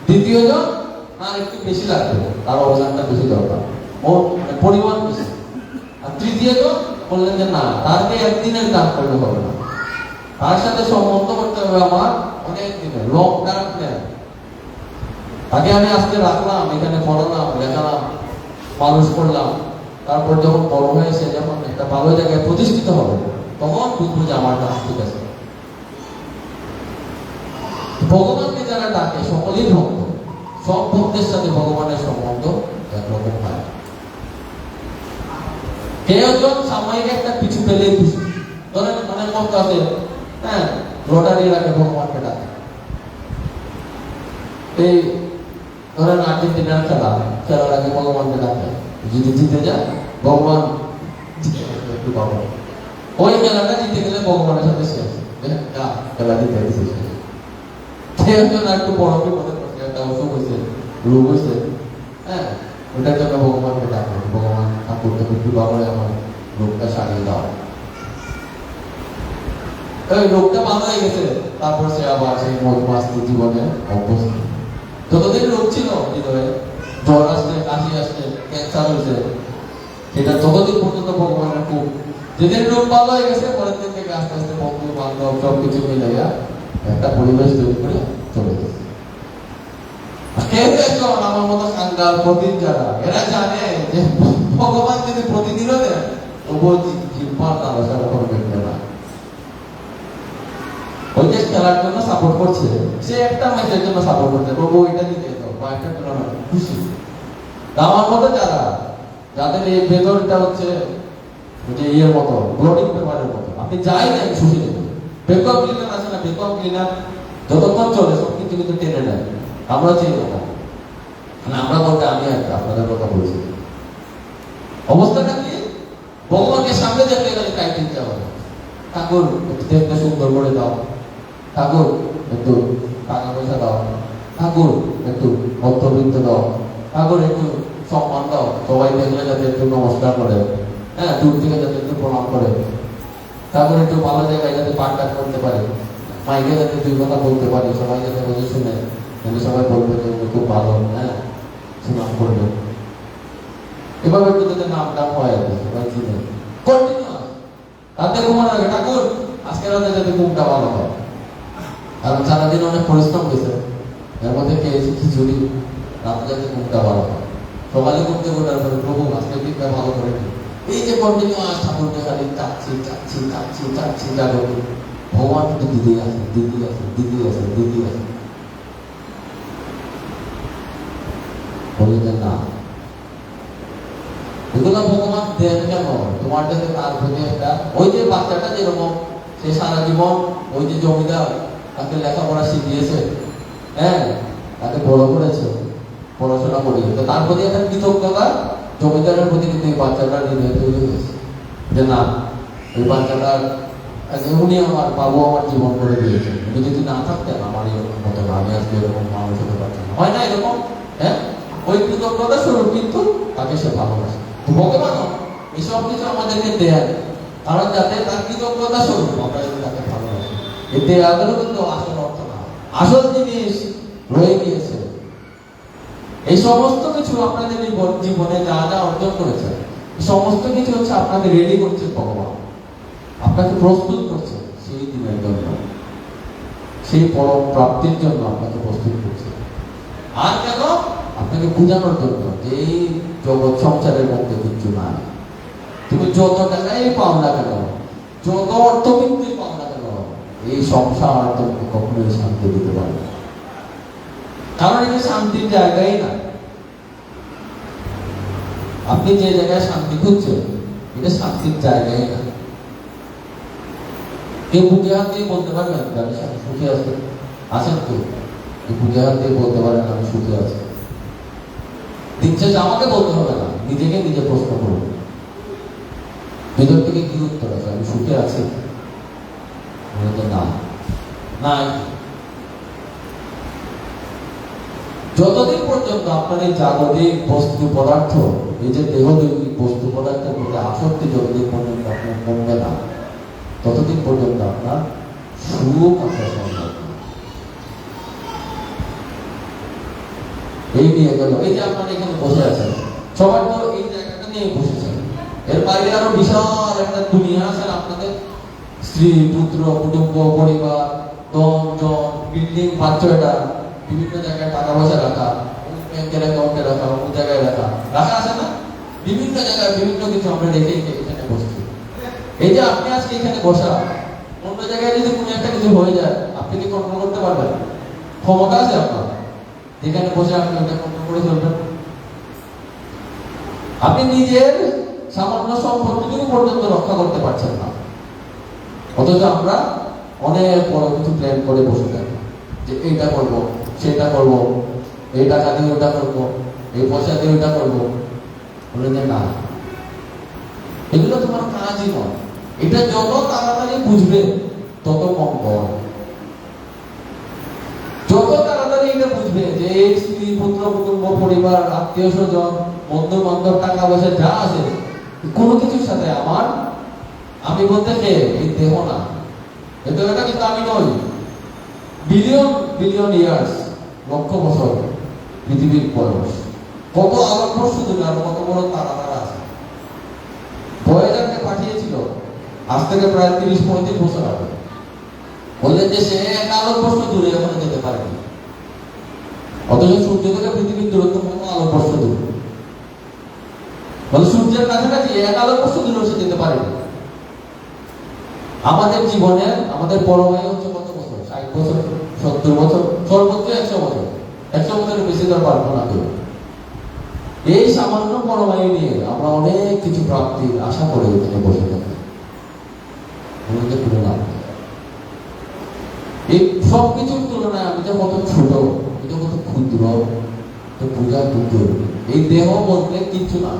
দ্বিতীয় জন আর একটু বেশি লাগবে, তার অবদানটা বেশি দরকার, ওর পরিমাণ বেশি। আর তৃতীয় জন বললেন যে, না, তারকে একদিনের দান করলে হবে না, তার সাথে সম্বন্ধ করতে হবে আমার অনেক দিনের, লং টার্ম প্ল্যান। তাকে আমি আজকে রাখলাম, এখানে পড়ালাম, লেখালাম, মানুষ করলাম, তারপর যখন বড় হয়ে সে যখন একটা ভালো জায়গায় প্রতিষ্ঠিত হবে, তখন বুঝবো যে আমার কাজ ঠিক আছে। ভগবানকে যারা ডাকে সকলেই ভক্ত, সব ভক্তের সাথে ভগবানের সম্বন্ধ একরকম হয়। কেউ জন সাময়িক একটা কিছু পেলেই খুশি, ধরেন অনেক ভক্ত আছে, হ্যাঁ, লটারির আগে ভগবানকে ডাকে। এই ধরেন আর্জেন্টিনার খেলার আগে ভগবানকে ডাকে, যদি জিতে যায় ভগবান একটু পাবো, ওই খেলাটা জিতে গেলে ভগবানের সাথে শেষ, খেলা জিতে গেছে। একটু বড় বিপদের পড়ছে, একটা অসুখ হয়েছে, রোগ হয়েছে, হ্যাঁ, ওটার জন্য ভগবানকে ডাকে, ভগবান ঠাকুরকে একটু বাবরে আমার রোগটা সারিয়ে দাও। এই রোগটা ভালো হয়ে গেছে, তারপর সে আবার সেই মস্তি জীবনে অভ্যস্ত। যতদিন রোগ ছিল হৃদয়ে, জ্বর আসছে, কাশি আসছে, ক্যান্সার হয়েছে, সেটা যতদিন পর্যন্ত ভগবানের খুব, যেদিন রোগ ভালো হয়ে গেছে, পরের দিন থেকে আস্তে আস্তে বন্ধু বান্ধব সবকিছু মিলে একটা পরিবেশ তৈরি করে চলে গেছে। আমার মতো কাঙ্গাল প্রতিদিন যারা, এরা জানে যে ভগবান যদি প্রতিদিনও দেন, তবুও জিম্মার আলোচনা করবেন না। ওই যে খেলার জন্য সাপোর্ট করছে, সে একটা ম্যাচের জন্য সাপোর্ট করছে, প্রভু এটা দিতে বা একটা টুর্নামেন্ট খুশি। আমার মতো যারা, যাদের এই বেতনটা হচ্ছে যে ইয়ের মতো, ব্লডিং পেপারের মতো, আপনি যাই দেন খুশি দেবেন। বেকআপ ক্লিনার আছে না, বেকআপ ক্লিনার যতক্ষণ চলে সব কিছু কিন্তু টেনে নেয়। আমরা চিনি না, আমরা বলতে আমি আপনাদের কথা বলছি। অবস্থাটা কি? ভগবানের সামনে দেখতে গেলে তাই কিনতে হবে। ঠাকুর একটু দেখতে সুন্দর করে দাও, ঠাকুর একটু টাকা পয়সা দাও, ঠাকুর একটু মধ্যবিত্ত দাও, ঠাকুর একটু সম্মান দাও, সবাই দেখলে যাতে একটু নমস্কার করে, হ্যাঁ, দূর থেকে যাতে একটু প্রণাম করে, ঠাকুর একটু ভালো জায়গায় যাতে পাঠ করতে পারে, মাইকে যাতে 2 কথা বলতে পারি, সবাই যাতে বুঝে শুনে, সবাই বলবে যে খুব ভালো, হ্যাঁ, সুনাম করবে। এভাবে একটু যাতে নাম টাম হয় আর কি, সবাই চিনে কন্টিনিউয়াস। রাতে ঘুমানোর আগে ঠাকুর আজকে রাতে যাতে ঘুমটা ভালো হয়, কারণ সারাদিন অনেক পরিশ্রম হয়েছে, এর মধ্যে খেয়েছি খিচুড়ি, রাতে যাতে ঘুমটা ভালো হয়। সকালে ঘুমতে ঘুরতে পারে, প্রভু আজকে দিনটা ভালো করে দিন। এই যে কন্টিনিউয়াস ঠাকুরকে খালি চাচ্ছি চাচ্ছি চাচ্ছি চাচ্ছি জাগরণ, ভগবান কিন্তু দিদি আছে, দিদি আছে, দিদি আছে, দিদি আছে। বলি যে না, এগুলো ভগবান দেন কেন? তোমার যাতে তার প্রতি একটা, ওই যে বাচ্চাটা যেরকম সে সারা জীবন ওই যে জমিদার তাকে লেখাপড়া শিখিয়েছে, হ্যাঁ, তাকে বড় করেছে, পড়াশোনা করিয়ে, তো তার প্রতি একটা কৃতজ্ঞতা জমিদারের প্রতি কিন্তু এই বাচ্চাটার হৃদয়ে তৈরি হয়েছে যে না, ওই বাচ্চাটার উনি আমার বাবু আমার জীবন করে দিয়েছে, উনি যদি না থাকতেন আমার এরকম হতো না, আমি আজকে এরকম মানুষ হতে পারতাম না। হয় না এরকম? হ্যাঁ, ওই কৃতজ্ঞতা স্বরূপ কিন্তু তাকে সে ভালোবাসে। ভগবানও এসব কিছু আমাদেরকে দেন কারণ যাতে তার কৃতজ্ঞতা স্বরূপ আমরা যদি তাকে ভালোবাসি। এই দেয়াগুলো কিন্তু আসল অর্থ না, আসল জিনিস রয়ে গিয়েছে। এই সমস্ত কিছু আপনাদের জীবনে যা যা অর্জন করেছে, সমস্ত কিছু হচ্ছে আপনাকে রেডি করছে ভগবান, আপনাকে প্রস্তুত করছে সেই দিনের জন্য, সেই পরম প্রাপ্তির জন্য আপনাকে প্রস্তুত করছে। আর কেন? আপনাকে বোঝানোর জন্য যে এই জগৎ সংসারের মধ্যে কিছু নাই, তুমি যত টাকাই পাও না কেন, যত অর্থ কিন্তু পাও না কেন, এই সংসার তোমাকে কখনোই শান্তি দিতে পারবে না, কারণ এটা শান্তির জায়গাই না। আপনি যে জায়গায় শান্তি খুঁজছেন এটা শান্তির জায়গায় না। কেউ বুকে হাত দিয়ে বলতে পারবেন আমি সুখে আছি? আছেন তো? বুকে হাত দিয়ে বলতে পারেন আমি সুখে আছি? দিচ্ছে যে আমাকে বলতে হবে না, নিজেকে নিজে প্রশ্ন করুন, ভিতর থেকে কি উত্তর আছে? আমি সুখে আছি? না, নাই। যতদিন পর্যন্ত আপনার এই জাগতিক বস্তু পদার্থ, এই যে দেহদৈহিক বস্তু পদার্থের প্রতি আসক্তি যতদিন পর্যন্ত আপনার কমবে না, ততদিন পর্যন্ত আপনার সুখ আপনার সম্ভব। এই নিয়ে গেল, এই যে আপনারা এখানে বসে আছেন সবাই তো এই জায়গাটা নিয়ে বসেছেন, এর বাইরে আরো বিশাল একটা দুনিয়া আছে আপনাদের, স্ত্রী পুত্র কুটুম্ব পরিবার দম জন বিল্ডিং 5-6টা, বিভিন্ন জায়গায় টাকা পয়সা রাখা, ব্যাংকের অ্যাকাউন্টে রাখা, অন্য জায়গায় রাখা আছে না, বিভিন্ন জায়গায় বিভিন্ন কিছু আমরা রেখে এখানে বসছি। এই যে আপনি আজকে এখানে বসা, অন্য জায়গায় যদি কোনো একটা কিছু হয়ে যায় আপনি কি কন্ট্রোল করতে পারবেন? ক্ষমতা আছে আপনার যেখানে বসে আপনি ওটা কন্ট্রোল করে চলবেন? আপনি নিজের সামান্য সম্পত্তিটুকু পর্যন্ত রক্ষা করতে পারছেন না, অথচ আমরা অনেক বড় কিছু প্ল্যান করে বসে থাকি যে এইটা করবো সেটা করবো, এই টাকা দিয়ে ওটা করবো, এই পয়সা দিয়ে ওটা করবো, বলে যে না, এগুলো তোমার কাজই নয়। এটা যত তাড়াতাড়ি বুঝবে তত মঙ্গল, যত তাড়াতাড়ি এটা বুঝবে যে এই স্ত্রী পুত্র কুটুম্ব পরিবার আত্মীয় স্বজন বন্ধু বান্ধব টাকা পয়সা যা আছে কোনো কিছুর সাথে আমি বলতে এই দেহ না, এটা কিন্তু আমি নই। বিলিয়ন বিলিয়ন ইয়ার্স, লক্ষ বছর পৃথিবীর বয়স, কত আলোকবর্ষ দূরে আর কত বড় তারা আছে। ভয়েজারকে পাঠিয়েছিল আজ থেকে প্রায় 30-35 বছর আগে, বললেন যে সে 1 আলোকবর্ষ দূরে এখনো যেতে পারেনি, অথচ সূর্য থেকে পৃথিবীর দূরত্ব কত আলোকবর্ষ দূরে, বলে সূর্যের কাছাকাছি 1 আলোকবর্ষ দূরে সে যেতে পারেনি। আমাদের জীবনে আমাদের পরমায়ু হচ্ছে কত বছর? 60 বছর, 70 বছর, সর্বোচ্চ 100 বছর, 100 বছরের বেশি তো পারবো না কেউ। এই সামান্য পরমায়ু নিয়ে আমরা অনেক কিছু প্রাপ্তির আশা করে এখানে বসে থাকি, এই সব কিছুর তুলনায় আমি যে কত ছোট, এটা কত ক্ষুদ্র, পূজা পুজো, এই দেহ বলতে কিচ্ছু না।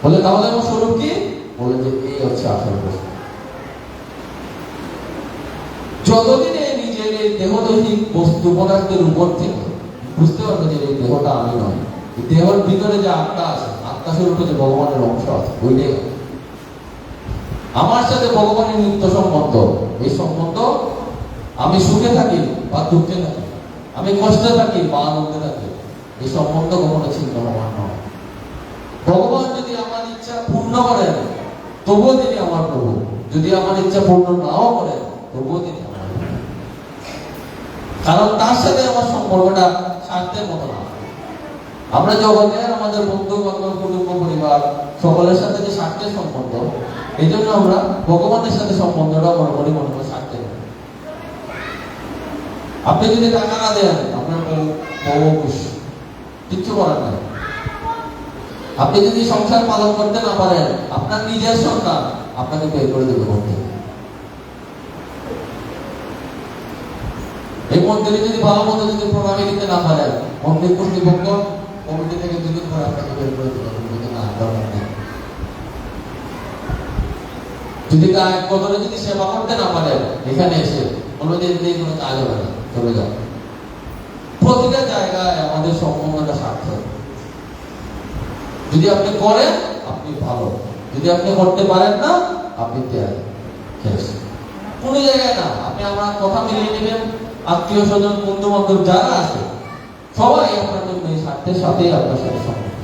বলে তাহলে আমার স্বরূপ কি? বলে যে এই হচ্ছে আসল বস্তু। যতদিন এই নিজের এই দেহদৈহিক বস্তু পদার্থের উপর থেকে বুঝতে পারবে যে এই দেহটা আমি নয়, এই দেহের ভিতরে যে আত্মা আছে, আত্মা স্বরূপ যে ভগবানের অংশ আছে, ওইটাই আমার সাথে ভগবানের নিত্য সম্বন্ধ। এই সম্বন্ধ আমি সুখে থাকি বা দুঃখে থাকি, আমি কষ্টে থাকি বা আনন্দে থাকি, এই সম্বন্ধ কখনো ছিন্ন হওয়ার নয়। ভগবান যদি আমার ইচ্ছা পূর্ণ করেন তবুও তিনি আমার প্রভু, যদি আমার ইচ্ছা পূর্ণ নাও করেন তবুও তিনি আমার, কারণ তার সাথে আমার সম্পর্কটা স্বার্থের মতো না। আমরা জগতের আমাদের বন্ধু বান্ধব কুটুম্ব পরিবার সকলের সাথে যে স্বার্থের সম্বন্ধ, এই জন্য আমরা ভগবানের সাথে সম্বন্ধটা বরাবরই মনে করি স্বার্থের। আপনি যদি টাকা না দেন আপনার বউ খুশি, কিচ্ছু করার নাই। আপনি যদি সংসার পালন করতে না পারেন, আপনার নিজের সন্তান আপনাকে বের করে দেবে করতে। এই মন্দিরে যদি ভালো মতো যদি প্রণামী দিতে না পারেন, মন্দির কর্তৃপক্ষ কমিটি থেকে যদি করে আপনাকে বের করে দেবে না, দরকার নেই। যদি গায়ের কদরে যদি সেবা করতে না পারেন, এখানে এসে বলবো যে এই কোনো কাজ হবে না, চলে যাও। প্রতিটা জায়গায় আমাদের সম্পূর্ণটা সার্থক। যদি আপনি করেন আপনি ভালো, যদি আপনি করতে পারেন না আপনি শেষ। কোন জায়গায় না, আপনি আমার কথা মিলিয়ে নেবেন, আত্মীয় স্বজন বন্ধু বান্ধব যারা আছে সবাই আপনার জন্য এই স্বার্থের সাথেই আপনার সাথে সম্পর্ক।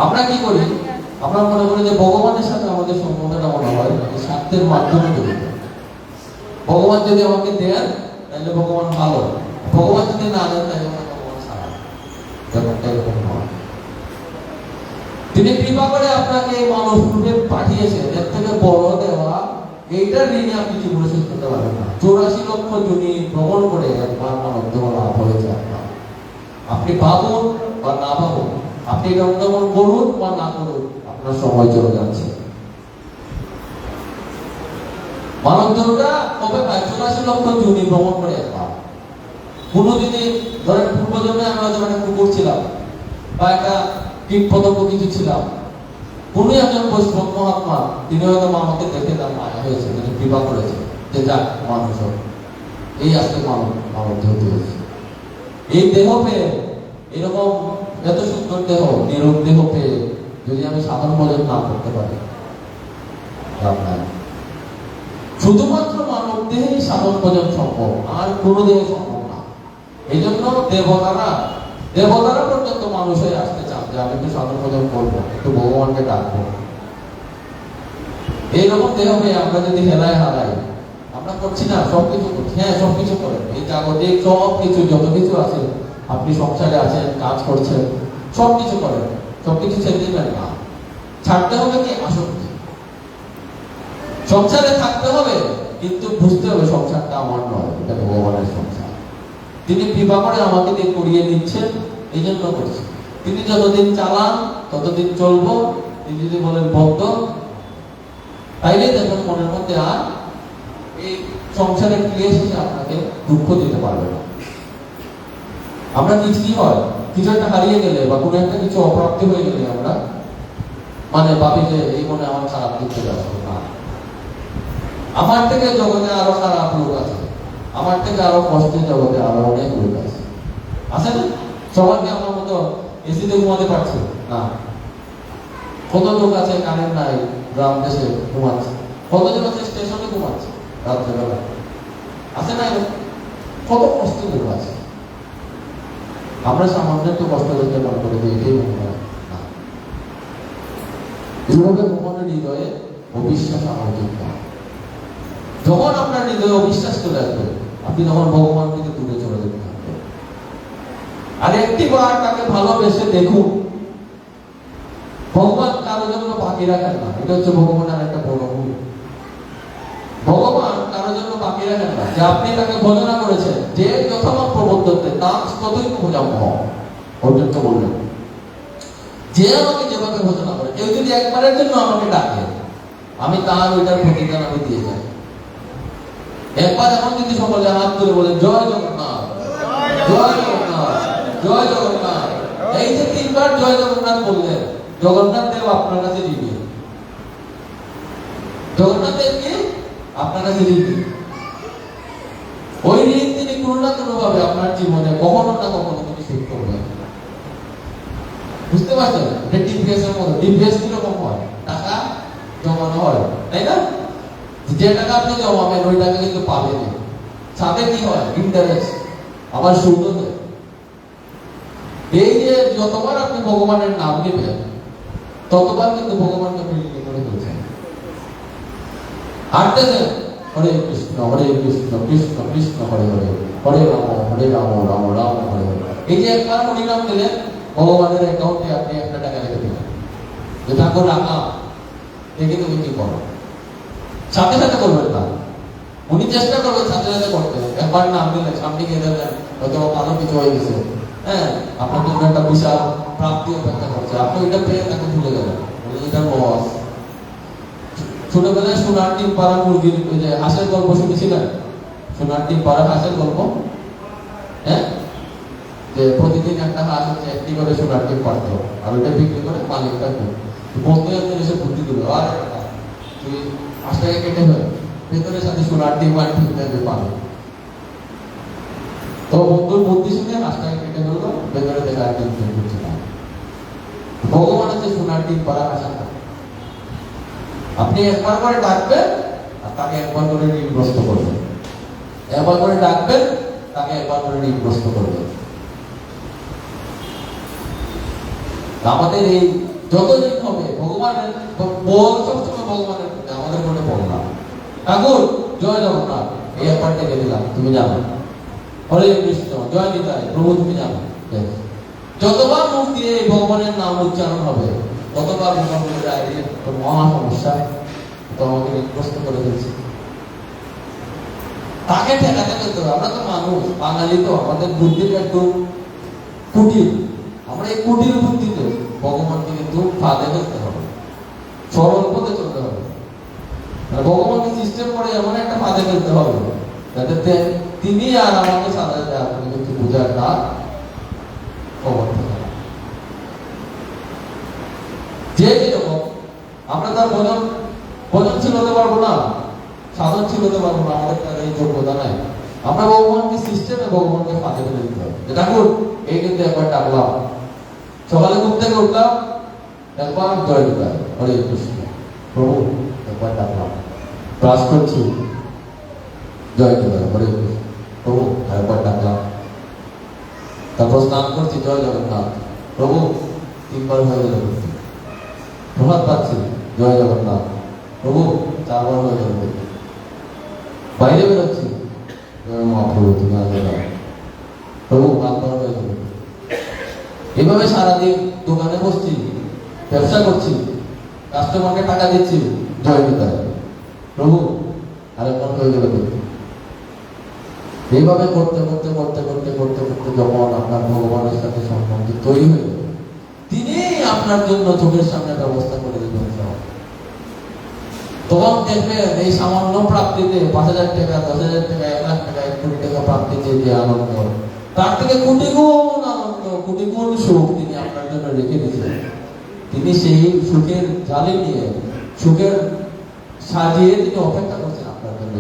আমরা কি করি, আমরা মনে করি যে ভগবানের সাথে আমাদের সম্পর্কটা মনে হয় স্বার্থের মাধ্যমে তৈরি। ভগবান যদি আমাকে দেন তাহলে ভগবান ভালো, ভগবান যদি না দেন তাহলে ভগবান খারাপ। ব্যাপারটা এরকম নয়। তিনি কৃপা করে আপনাকে এই মানব রূপে পাঠিয়েছেন, এর থেকে বড় দেওয়া এইটার ঋণে আপনি জীবনে শেষ করতে পারবেন না। 84 লক্ষ জনি ভ্রমণ করে একবার মানব দেহ লাভ হয়েছে আপনার। আপনি ভাবুন বা না ভাবুন, আপনি এটা অনুধাবন করুন বা না করুন, আপনার সময় চলে যাচ্ছে। মানব দেহটা কবে পায়? 84 লক্ষ জনি ভ্রমণ করে একবার। কোনো যদি ধরেন পূর্বজন্মে আমি হয়তো একটা কুকুর ছিলাম বা একটা কীট পতঙ্গ কিছু ছিলাম, কোন একজন বৈষ্ণব মহাত্মা তিনি হয়তো আমাকে দেখে তার মায়া হয়েছে, তিনি কৃপা করেছে যে যাক মানুষ এই আজকে মানব দেহ দিয়েছে। এই দেহ পেয়ে, এরকম এত সুন্দর দেহ, নিরোগ দেহ পেয়ে যদি আমি সাধন ভোজন না করতে পারি, শুধুমাত্র মানব দেহেই সাধন ভোজন সম্ভব, আর কোনো দেহে সম্ভব না। এই জন্য দেবতারা পর্যন্ত মানুষ হয়ে আসতে চান যে আমি একটু সাধন ভোজন করবো, একটু ভগবানকে ডাকবো। এইরকম দেহ পেয়ে আমরা যদি হেলায় হারাই, আমরা করছি না, সবকিছু করছি, হ্যাঁ সবকিছু করেন, এই জাগতিক সবকিছু যত কিছু আছে, আপনি সংসারে আছেন, কাজ করছেন, সবকিছু করেন, সবকিছু ছেড়ে দিবেন না। ছাড়তে হবে কি আসক্তি। সংসারে থাকতে হবে, কিন্তু বুঝতে হবে সংসারটা আমার নয়, এটা ভগবানের সংসার। তিনি কৃপা করে আমাকে দিয়ে করিয়ে দিচ্ছেন, এই জন্য করছি। তিনি যতদিন চালান ততদিন চলবো। তিনি যদি বলেন বদ্ধ, তাইলে দেখুন মনের মধ্যে আর এই সংসারের ক্লেশ এসে আপনাকে দুঃখ দিতে পারবে না। আমরা কি হয়, কিছু একটা হারিয়ে গেলে বা কোনো একটা কিছু অপ্রাপ্তি হয়ে গেলে আমরা মানে ভাবি যে এই মনে আমার খারাপ দিতে যাচ্ছে না, আমার থেকে জগতে আরো খারাপ লোক আছে, আমার থেকে আরো কষ্টের জগতে আরো অনেক লোক আছে। আছে না? সবাইকে আমার মতো এসিতে ঘুমাতে পারছে না। কত লোক আছে কারেন্ট নাই, গ্রাম দেশে ঘুমাচ্ছে, কতজন আছে স্টেশনে ঘুমাচ্ছে রাত্রেবেলা, আছে না? কত কষ্ট লোক আছে। আমরা সামান্য একটু কষ্ট করতে মনে করি যে এটাই মনে হয় না। এইভাবে ভগবানের হৃদয়ে অবিশ্বাস আনা উচিত না। যখন আপনার হৃদয়ে অবিশ্বাস চলে আসবে, আপনি তখন ভগবান থেকে দূরে চলে যেতে থাকবে। আর একটি বার তাকে ভালোবেসে দেখুন। ভগবান কারোর জন্য বাকি রাখেন না, এটা হচ্ছে ভগবানের একটা বড় ভুল। ভগবান কারোর জন্য বাকি রাখেন না, যে আপনি তাকে ভজনা করেছেন, যে যথামত প্রবর্ততে তার ততই পূজাম অর্জুন তো বললেন, যে আমাকে যেভাবে ভজনা করে, কেউ যদি একবারের জন্য আমাকে ডাকে, আমি তার ওইটার প্রতিদান আমি দিয়ে যাই। একবার এখন যদি সকলে হাত ধরে বলে জয় জগন্নাথ, জয় জগন্নাথ, জয় জগন্নাথ, এই যে 3 বার জয় জগন্নাথ বললেন, জগন্নাথ দেব আপনার কাছে দিবে, জগন্নাথ দেবকে আপনার কাছে দিবে। ওই ঋণ তিনি কোনো না কোনো ভাবে আপনার জীবনে কখনো না কখনো তিনি শোধ করবেন। বুঝতে পারছেন? এটা টিপিএস এর মতো। টিপিএস কিরকম হয়? টাকা জমানো হয়, তাই না? যে টাকা আপনি জমাবেন ওই টাকা কিন্তু পাবেন। সাথে কি হয়? ইন্টারেস্ট, আবার সুদও দেয়। এই যে যতবার আপনি ভগবানের নাম নেবেন, ততবার কিন্তু ভগবানকে প্রেরিত করে ফেলছেন। হাঁটতেছেন, হরে কৃষ্ণ কৃষ্ণ কৃষ্ণ হরে হরে, হরে রাম রাম রাম হরে হরে। এই যে একবার হরিনাম দিলেন, ভগবানের অ্যাকাউন্টে আপনি 1 টাকা রেখে দিলেন, যে ঠাকুর রাখা দেখে তুমি কি করো। সাথে সাথে করবেন না, উনি চেষ্টা করবেন সাথে সাথে করতে। একবার নাম দিলেন, সামনে গিয়ে দেবেন, হয়তো ভালো কিছু হয়ে গেছে, হ্যাঁ আপনার জন্য একটা বিশাল প্রাপ্তি অপেক্ষা করছে, আপনি ওইটা পেয়ে তাকে ভুলে গেলেন, এটা লস। ছোটবেলায় সোনার ডিম পাড়া মুরগির ওই যে হাঁসের গল্প শুনেছিলেন? সোনার ডিম পাড়া হাঁসের গল্প, হ্যাঁ, যে প্রতিদিন একটা হাঁস হচ্ছে একটি করে সোনার ডিম পাড়তো, আর ওইটা বিক্রি করে মালিকটা বন্ধু একজন এসে বুদ্ধি দিল, আর তুই হাঁসটাকে কেটে ফেল, ভেতরের সাথে সোনার ডিম আর ঠিক থাকবে পাবে। তো বন্ধুর বুদ্ধি শুনে হাঁসটাকে কেটে ফেললো, ভেতরে দেখা আর ডিম তৈরি করছে না। ভগবান হচ্ছে সোনার ডিম পাড়া হাঁসা। আপনি একবার করে ডাকবেন আর তাকে একবার করে ঋণগ্রস্ত করবেন, একবার করে ডাকবেন তাকে একবার করে ঋণগ্রস্ত করবেন। আমাদের এই যতদিন হবে ভগবানের বল সবসময় ভগবানের, আমাদের মনে বললাম ঠাকুর জয় জগন্নাথ, এই একবার ডেকে দিলাম, তুমি জানো হরে কৃষ্ণ জয় নিতাই প্রভু তুমি জানো। যতবার মুখ দিয়ে ভগবানের নাম উচ্চারণ হবে ততবার ভগবানের আইডিয়া মহা সমস্যা, তো আমাকে ঋণগ্রস্ত করে দিয়েছে। তাকে ঠেকাতে পেতে হবে। আমরা তো মানুষ, বাঙালি, তো আমাদের বুদ্ধিটা একটু কুটির। আমরা এই কুটির বুদ্ধিতে ভগবানকে কিন্তু ফাঁদে ফেলতে হবে, সরল পথে চলতে হবে। ভগবানকে সিস্টেম করে এমন একটা ফাঁদে ফেলতে হবে যাতে তিনি আর আমাকে সাদা দেয়, আপনি কিন্তু বুঝার না খবর থাকে। যে যেরকম আমরা তার ছিল হতে পারবো না, সাধন ছিল হতে পারবো না, আমাদের তার এই যোগ্যতা নাই। আমরা ভগবানকে সিস্টেমে ভগবানকে ফাঁদে ফেলে দিতে হবে। ঠাকুর এই কিন্তু একবার ডাকলাম, সকালে ঘুম থেকে উঠলাম, একবার জয় দিলাম হরে কৃষ্ণ প্রভু, একবার ডাকলাম, ক্লাস করছি জয় দিলাম হরে কৃষ্ণ প্রভু, একবার ডাকলাম, তারপর স্নান করছি জয় জগন্নাথ প্রভু, তিনবার হয়ে গেল, প্রভাত পাচ্ছি জয় জগন্নাথ প্রভু, চারবার হয়ে গেল, বাইরে বেরোচ্ছি মহাপ্রভু তুমি আগে প্রভু, পাঁচবার হয়ে গেল। এভাবে সারাদিন দোকানে বসছি, ব্যবসা করছি, কাস্টমারকে টাকা দিচ্ছি জয় নিতাই প্রভু, আরেকবার হয়ে গেল। এইভাবে করতে করতে করতে করতে করতে করতে যখন আপনার ভগবানের সাথে সম্বন্ধ তৈরি হয়ে যাবে, তিনি আপনার জন্য চোখের সামনে ব্যবস্থা করে দেবেন। তখন দেখবেন এই সামান্য প্রাপ্তিতে 5,000 টাকা, 10,000 টাকা, 1 লাখ টাকা, 1 কোটি টাকা প্রাপ্তিতে যে আনন্দ, তার থেকে কোটি গুণ আনন্দ, কোটি গুণ সুখ তিনি আপনার জন্য রেখে দিয়েছেন। তিনি সেই সুখের জালে নিয়ে, সুখের সাজিয়ে তিনি অপেক্ষা করছেন আপনার জন্য,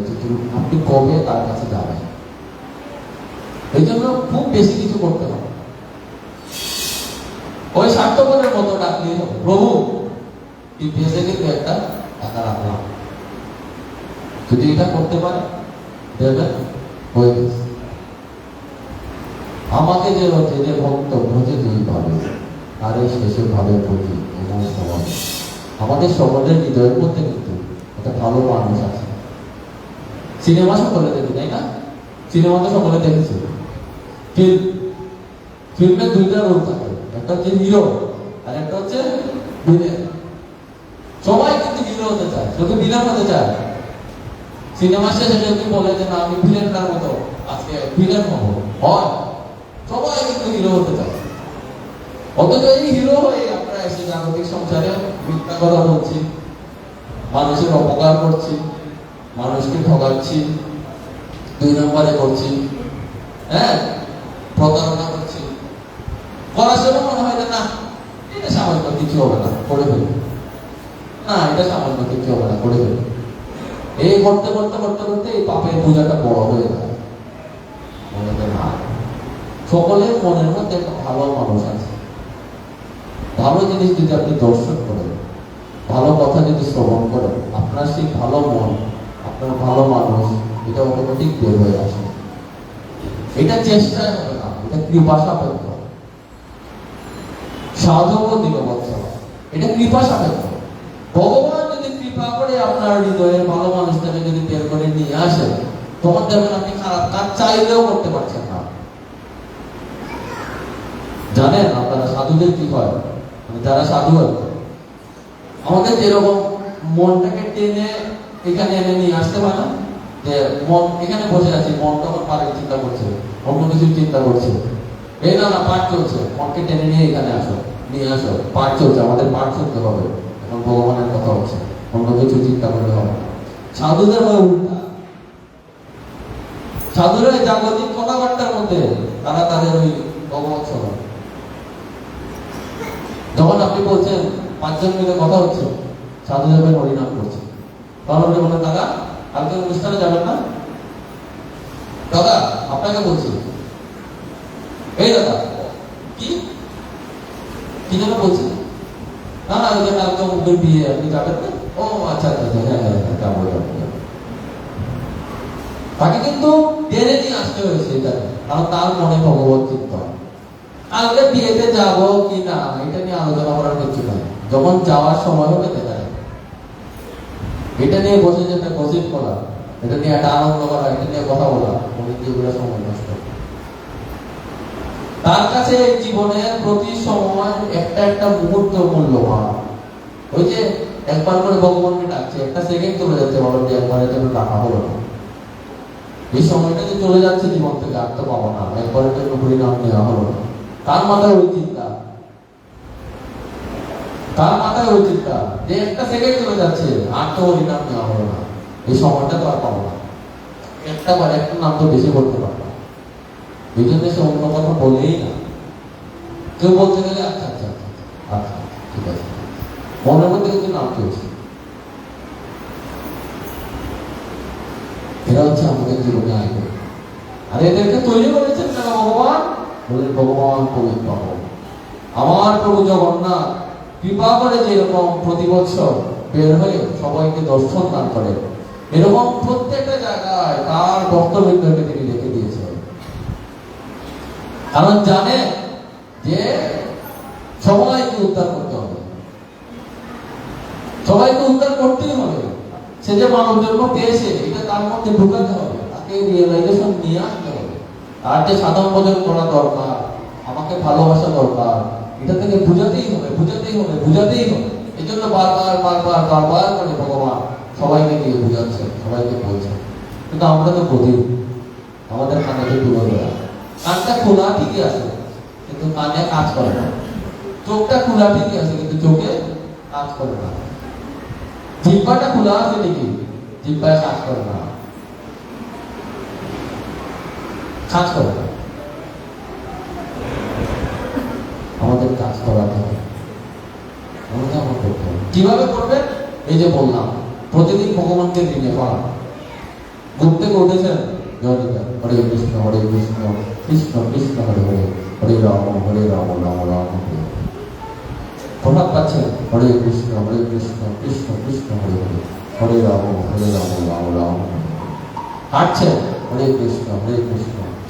আপনি কবে তার কাছে যাবেন। এই জন্য খুব বেশি কিছু করতে হবে, ওই স্বার্থপরের মতো ডাকলেই হবে, প্রভু টিপিএসে কিন্তু একটা টাকা রাখলাম, যদি এটা করতে পারে দেবেন হয়ে গেছে। আমাকে যে যে ভক্ত ভোজে দুই ভাবে, আর এই শেষে ভাবে ভোজি এবং সমাজ। আমাদের সকলের হৃদয়ের মধ্যে কিন্তু একটা ভালো মানুষ আছে। সিনেমা সকলে দেখি, তাই না? সিনেমা তো সকলে দেখেছে। ফিল্মে দুইটা রোল থাকে, একটা হচ্ছে হিরো আর একটা হচ্ছে ভিলেন। সবাই কিন্তু হিরো হতে চায়, শুধু ভিলেন হতে চায়। সিনেমা শেষে যদি বলে যে না আমি ভিলেনটার মতো আজকে ভিলেন হবো, হয় সবাই কিন্তু হিরো হতে চায়। অথচ এই হিরো হয়ে আমরা এসে জাগতিক সংসারে মিথ্যা কথা বলছি, মানুষের অপকার করছি, মানুষকে ঠকাচ্ছি, 2 নম্বরে করছি, হ্যাঁ, প্রতারণা করছি। করার সময় মনে হয় না এটা সামান্য কিছু হবে না, করে ফেলবে, না এটা সামান্য কিছু হবে না, করে ফেলবে। এই করতে করতে করতে করতে এই পাপের পূজাটা বড় হয়ে যায়। না, সকলের মনের মধ্যে একটা ভালো মানুষ আছে। ভালো জিনিস যদি আপনি দর্শন করেন, ভালো কথা যদি শ্রবণ করেন, আপনার সেই ভালো মন, আপনার ভালো মানুষ, এটা অটোমেটিক বের হয়ে আসে। এটা চেষ্টায় হবে না, এটা কৃপা সাপেক্ষ। সাধক দিল বৎসল, এটা কৃপা সাপেক্ষ। ভগবান যদি কৃপা করে আপনার হৃদয়ের ভালো মানুষটাকে যদি বের করে নিয়ে আসে, তখন দেখবেন আপনি খারাপ কাজ চাইলেও করতে পারছেন না। জানেন আপনারা সাধুদের কি হয়, যারা সাধু হয় আমাদের যেরকম মনটাকে টেনে এখানে এনে নিয়ে আসতে পারে না, যে মন এখানে বসে আছে, মন তখন পারে চিন্তা করছে, অন্য কিছু চিন্তা করছে, এই না না পাঠ চলছে, মনকে টেনে নিয়ে এখানে আসো, নিয়ে আসো, পাঠ চলছে, আমাদের পাঠ শুনতে হবে, এখন ভগবানের কথা হচ্ছে, অন্য কিছু চিন্তা করলে হবে না। সাধুদের হয় উল্টা, সাধুরা জাগতিক কথাবার্তার মধ্যে তারা তাদের ওই ভগবত শোনায়। যখন আপনি বলছেন 5 জন মিলে কথা হচ্ছে, সাধু যাবেন হরিনাম করছে, তখন আপনি বলেন দাদা কালকে অনুষ্ঠানে যাবেন না? দাদা আপনাকে বলছি, এই দাদা কি কি যেন বলছি, না না ওই যে কালকে মুখের বিয়ে, আপনি যাবেন না? ও আচ্ছা আচ্ছা আচ্ছা, হ্যাঁ হ্যাঁ হ্যাঁ, যাবো যাবো। তাকে কিন্তু টেনে নিয়ে আসতে হয়েছে এটা, কারণ তার মনে ভগবত চিন্তা। কালকে বিয়েতে যাব কি না এটা নিয়ে আলোচনা করার কিছু নাই, যখন যাওয়ার সময় হবে দেখা যাবে। এটা নিয়ে বসে যেটা গসিপ করা, এটা নিয়ে একটা আনন্দ করা, এটা নিয়ে কথা বলা, মনে দিয়ে ওগুলো সময় নষ্ট। তার কাছে জীবনের প্রতি সময় একটা একটা মুহূর্ত মূল্যবান। ওই যে একবার করে ভগবানকে ডাকছে, একটা সেকেন্ড চলে যাচ্ছে, বলো যে একবারের জন্য ডাকা হলো না, এই সময়টা যে চলে যাচ্ছে জীবন থেকে আর তো পাবো না, একবারের জন্য হরিনাম নেওয়া হলো না। তার মাথায় ওই চিন্তা, তার মাথায় ওই চিন্তা যে একটা সেকেন্ড চলে যাচ্ছে আর তো হরিনাম নেওয়া হলো না, এই সময়টা তো আর পাবো না, একটা বার একটা নাম তো বেশি করতে পারবো না। এই জন্য সে অন্য কথা বলেই না, কেউ বলতে গেলে আচ্ছা আচ্ছা আচ্ছা আচ্ছা ঠিক আছে, মনের মধ্যে কিন্তু নাম চলছে। এরা হচ্ছে আমাদের জীবনে আগে, আর এদেরকে তৈরি করেছেন না ভগবান, বলেন ভগবান পবিত্র আমার প্রভু জগন্নাথ কৃপা করে যেরকম প্রতি বছর বের হয়ে সবাইকে দর্শন দান করে, এরকম প্রত্যেকটা জায়গায় তার ভক্তবৃন্দকে তিনি রেখে দিয়েছেন। কারণ জানে যে সবাইকে উদ্ধার করতে হবে, সবাইকে উদ্ধার করতেই হবে। সে যে মানব জন্ম পেয়েছে এটা তার মধ্যে ঢুকাতে হবে, তাকে রিয়েলাইজেশন নিয়ে আসতে হবে। তার যে সাধন ভজন করা দরকার, আমাকে ভালোবাসা দরকার, এটা থেকে বুঝাতেই হবে বুঝাতেই হবে বুঝাতেই হবে। এই জন্য বারবার বারবার বারবার করে ভগবান সবাইকে দিয়ে বুঝাচ্ছে, সবাইকে বলছে। কিন্তু আমরা তো প্রদীপ, আমাদের কানে তো তুলে দেওয়া, কানটা খোলা ঠিকই আছে কিন্তু কানে কাজ করে না, চোখটা খোলা ঠিকই আছে কিন্তু চোখে কাজ করে না, জিহ্বাটা খোলা আছে ঠিকই, জিহ্বায় কাজ করে না, কাজ করে না। আমাদের কাজ করাতে হবে, আমাদের আমার করতে হবে। কিভাবে করবেন? এই যে বললাম, প্রতিদিন ভগবানকে ঋণে করা। ঘুম থেকে উঠেছেন, হরে কৃষ্ণ হরে কৃষ্ণ কৃষ্ণ কৃষ্ণ হরে হরে, হরে রাম রাম রাম হরে। প্রভাব পাচ্ছেন, হরে কৃষ্ণ কৃষ্ণ কৃষ্ণ হরে হরে, হরে রাম রাম রাম হরে। হাঁটছেন, হরে কৃষ্ণ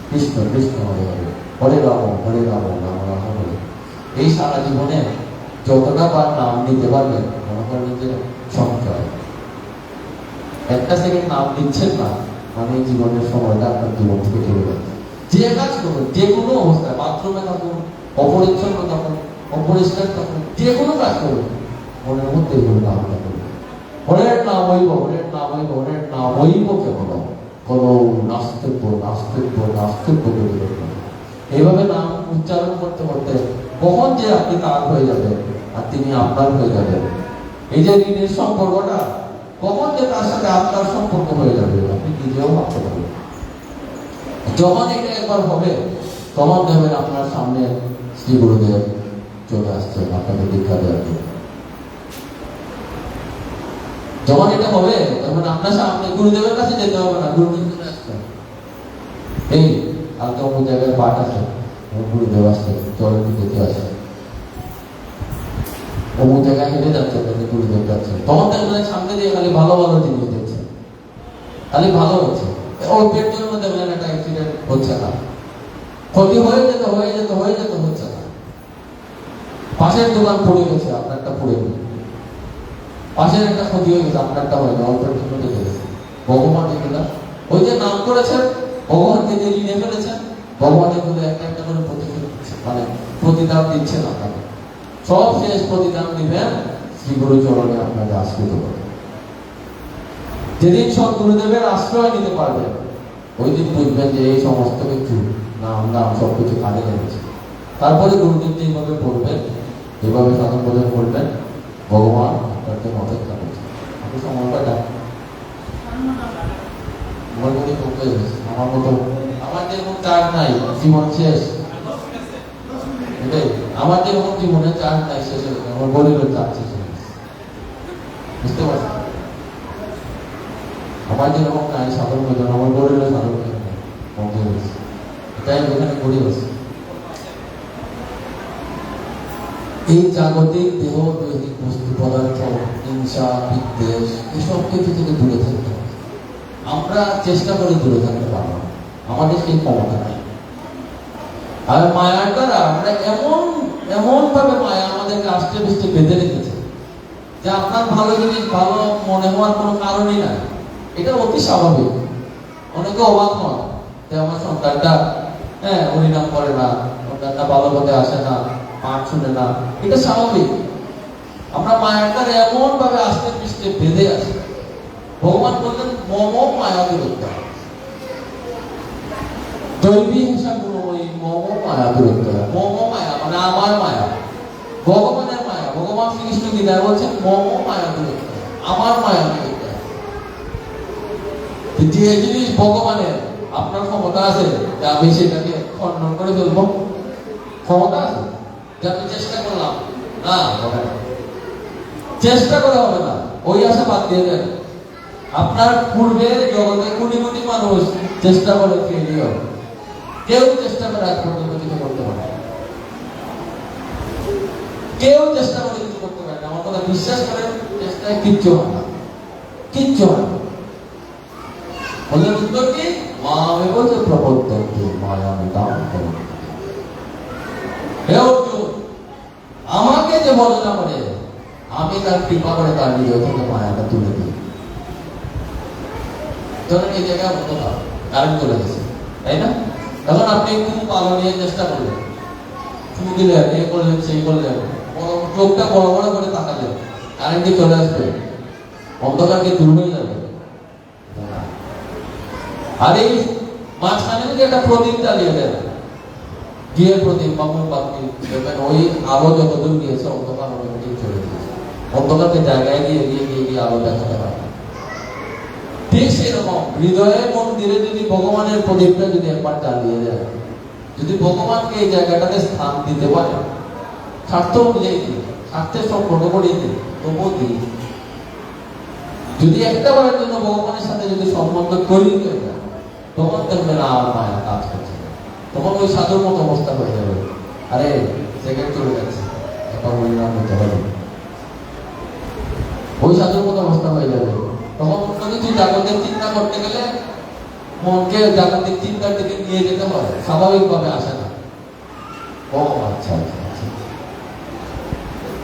কৃষ্ণ কৃষ্ণ হরে হরে, হরে রাম রাম রাম হরে। এই সারা জীবনে যতটা বার নাম নিতে পারবেন মনে করেন যে সঞ্চয়। একটা সেকেন্ড নাম নিচ্ছেন না মানে জীবনের সময়টা আপনার জীবন থেকে চলে যাচ্ছে। যে কাজ করুন, যে কোনো অবস্থায়, বাথরুমে থাকুন, অপরিচ্ছন্ন থাকুন, অপরিষ্কার থাকুন, যে কোনো কাজ করুন, মনের মধ্যে এগুলো নামটা করুন। হরের নাম হইব, হরের নাম হইব, হরের নাম হইব কেবল কোনো নাস্তিত্ব নাস্তিত্ব নাস্তিত্ব তৈরি করতে। এইভাবে নাম উচ্চারণ করতে করতে কখন যে আপনি তার হয়ে যাবেন আর তিনি আপনার হয়ে যাবেন, এই যে ঋণের সম্পর্কটা কখন যে তার সাথে আপনার সম্পর্ক হয়ে যাবে আপনি নিজেও ভাবতে পারবেন। যখন এটা একবার হবে তখন দেখবেন আপনার সামনে শ্রী গুরুদেব চলে আসছে আপনাকে দীক্ষা দেওয়ার জন্য। যখন এটা হবে তখন আপনার সামনে গুরুদেবের কাছে যেতে হবে না, গুরুদেব চলে আসছে, এই কালকে অমুক জায়গায় পাঠ আছে, গুরুদেব আসছে, চলেন যেতে আসে, অমুক জায়গায় হেঁটে যাচ্ছে, গুরুদেব যাচ্ছে, তখন দেখবেন সামনে দিয়ে খালি ভালো ভালো জিনিস দেখছে, খালি ভালো হচ্ছে। ওই পেট জন্য দেখলেন একটা অ্যাক্সিডেন্ট হচ্ছে না, ক্ষতি হয়ে যেত হয়ে যেত হয়ে যেত হচ্ছে না। পাশের দোকান পড়ে গেছে, আপনারটা পড়ে গেছে, পাশের একটা ক্ষতি হয়ে গেছে, আপনারটা হয়ে গেছে, অল্পের জন্য দেখে গেছে। ভগবান এগুলা ওই যে নাম করেছেন, ভগবানকে যে ঋণে ফেলেছেন, ভগবান এগুলো একটা একটা করে মানে প্রতিদান দিচ্ছেন আপনাকে। সব শেষ প্রতিদান দিবেন শ্রী গুরু চরণে আপনাকে আশ্রিত করে। যেদিন সব গুরুদেবের আশ্রয় নিতে পারবেন ওই দিন বুঝবেন যে এই সমস্ত কিছু নাম নাম সব কিছু কাজে লেগেছে। তারপরে গুরুদেব যেভাবে বলবেন, যেভাবে সাধন ভজন করবেন, ভগবান আপনার জন্য অপেক্ষা করছে। আপনি সময়টা দেন। আমার মতো কমে গেছে, আমার মতো, আমার যেরকম চার্জ নাই, জীবন শেষ। আমার যেরকম জীবনে চার্জ নাই, শেষ হয়ে গেছে, আমার গরিবের চার্জ শেষ হয়ে গেছে। বুঝতে পারছেন? আমার যেরকম নাই সাধন ভজন, আমার গরিবের সাধন ভজন কমে গেছে। তাই ওখানে গরিব আছে। এই জাগতিক দেহ, দৈহিক বস্তু, পদার্থ, হিংসা, বিদ্বেষ, এসব কিছু থেকে দূরে থাকতে হবে। আমরা চেষ্টা করে দূরে থাকতে পারবো, আমাদের সেই ক্ষমতা নাই। আর মায়ার দ্বারা আমরা এমন ভাবে মায়া আমাদেরকে আষ্টে পৃষ্ঠে বেঁধে রেখেছে যে আপনার ভালো জিনিস ভালো মনে হওয়ার কোনো কারণই নাই। এটা অতি স্বাভাবিক। অনেকে অবাক হন যে আমার সন্তানটা হরিনাম করে না, সন্তানটা ভালো পথে আসে না, পাঠ শুনে না। এটা স্বাভাবিক। আমরা মায়ার দ্বারা এমন ভাবে আষ্টে পৃষ্ঠে বেঁধে আছি। ভগবান বললেন মম মায়া বিরুদ্ধ, দৈবী হিসাব গুণময়ী মম মায়া বিরুদ্ধ। মম মায়া মানে আমার মায়া, ভগবানের মায়া। ভগবান শ্রীকৃষ্ণ গীতায় বলছেন মম মায়া বিরুদ্ধ, আমার মায়া বিরুদ্ধ। যে জিনিস ভগবানের, আপনার ক্ষমতা আছে যে আমি সেটাকে খণ্ডন করে ফেলবো? ক্ষমতা আছে যে আমি চেষ্টা করলাম না? চেষ্টা করা হবে না, ওই আশা বাদ দিয়ে দেন। আপনার পূর্বে জগতে কোটি কোটি মানুষ চেষ্টা করে ফেলিও, কেউ চেষ্টা করে আজ পর্যন্ত কিছু করতে পারে না। কেউ চেষ্টা করে কিছু করতে পারে না। আমার কথা বিশ্বাস করেন, চেষ্টায় কিচ্ছু হয় না, কিচ্ছু হয় না। বললেন উত্তর কি? মামে বলছে প্রবর্তন্তে মায়ামিতাম করন্তি। হে অর্জুন, আমাকে যে বর্ণনা করে, আমি তার কৃপা করে তার হৃদয় থেকে মায়াটা তুলে দিই। ধরেন এই জায়গায় অন্ধকার, কারেন্ট চলে গেছে, তাই না? এখন আপনি খুব ভালো নিয়ে চেষ্টা করলেন, চুল দিলেন, এ করলেন, সেই করলেন, চোখটা বড় বড় করে তাকালেন, কারেন্টে চলে আসবে, অন্ধকারকে দূর হয়ে যাবে। আর এই মাঝখানে যদি একটা প্রদীপ জ্বালিয়ে দেন, গিয়ে প্রদীপ বা মোমবাতি দেখবেন, ওই আলো যতদূর গিয়েছে অন্ধকার অটোমেটিক চলে গিয়েছে। অন্ধকারকে জায়গায় গিয়ে গিয়ে গিয়ে গিয়ে আলো দেখাতে পারে। ঠিক সেরকম হৃদয়ের মন্দিরে যদি ভগবানের প্রদীপটা যদি একবার জ্বালিয়ে দেয়, যদি ভগবানকে এই জায়গাটাতে স্থান দিতে পারে, স্বার্থ অনুযায়ী দিই, স্বার্থের সম্পর্ক করিয়ে দিই, তবুও দিই। যদি একটা বারের জন্য ভগবানের সাথে যদি সম্বন্ধ করিয়ে দেয়, তখন দেখবেন আর মায়া কাজ করছে, তখন ওই সাধুর মতো অবস্থা হয়ে যাবে। আরে সেকেন্ড চলে যাচ্ছে, একবার হরিনাম হতে হবে, ওই সাধুর মতো অবস্থা হয়ে যাবে। তখন কিছু জাগতিক চিন্তা করতে গেলে মনকে জাগতিক চিন্তার দিকে নিয়ে যেতে হয়, স্বাভাবিকভাবে আসে না। ও আচ্ছা আচ্ছা আচ্ছা,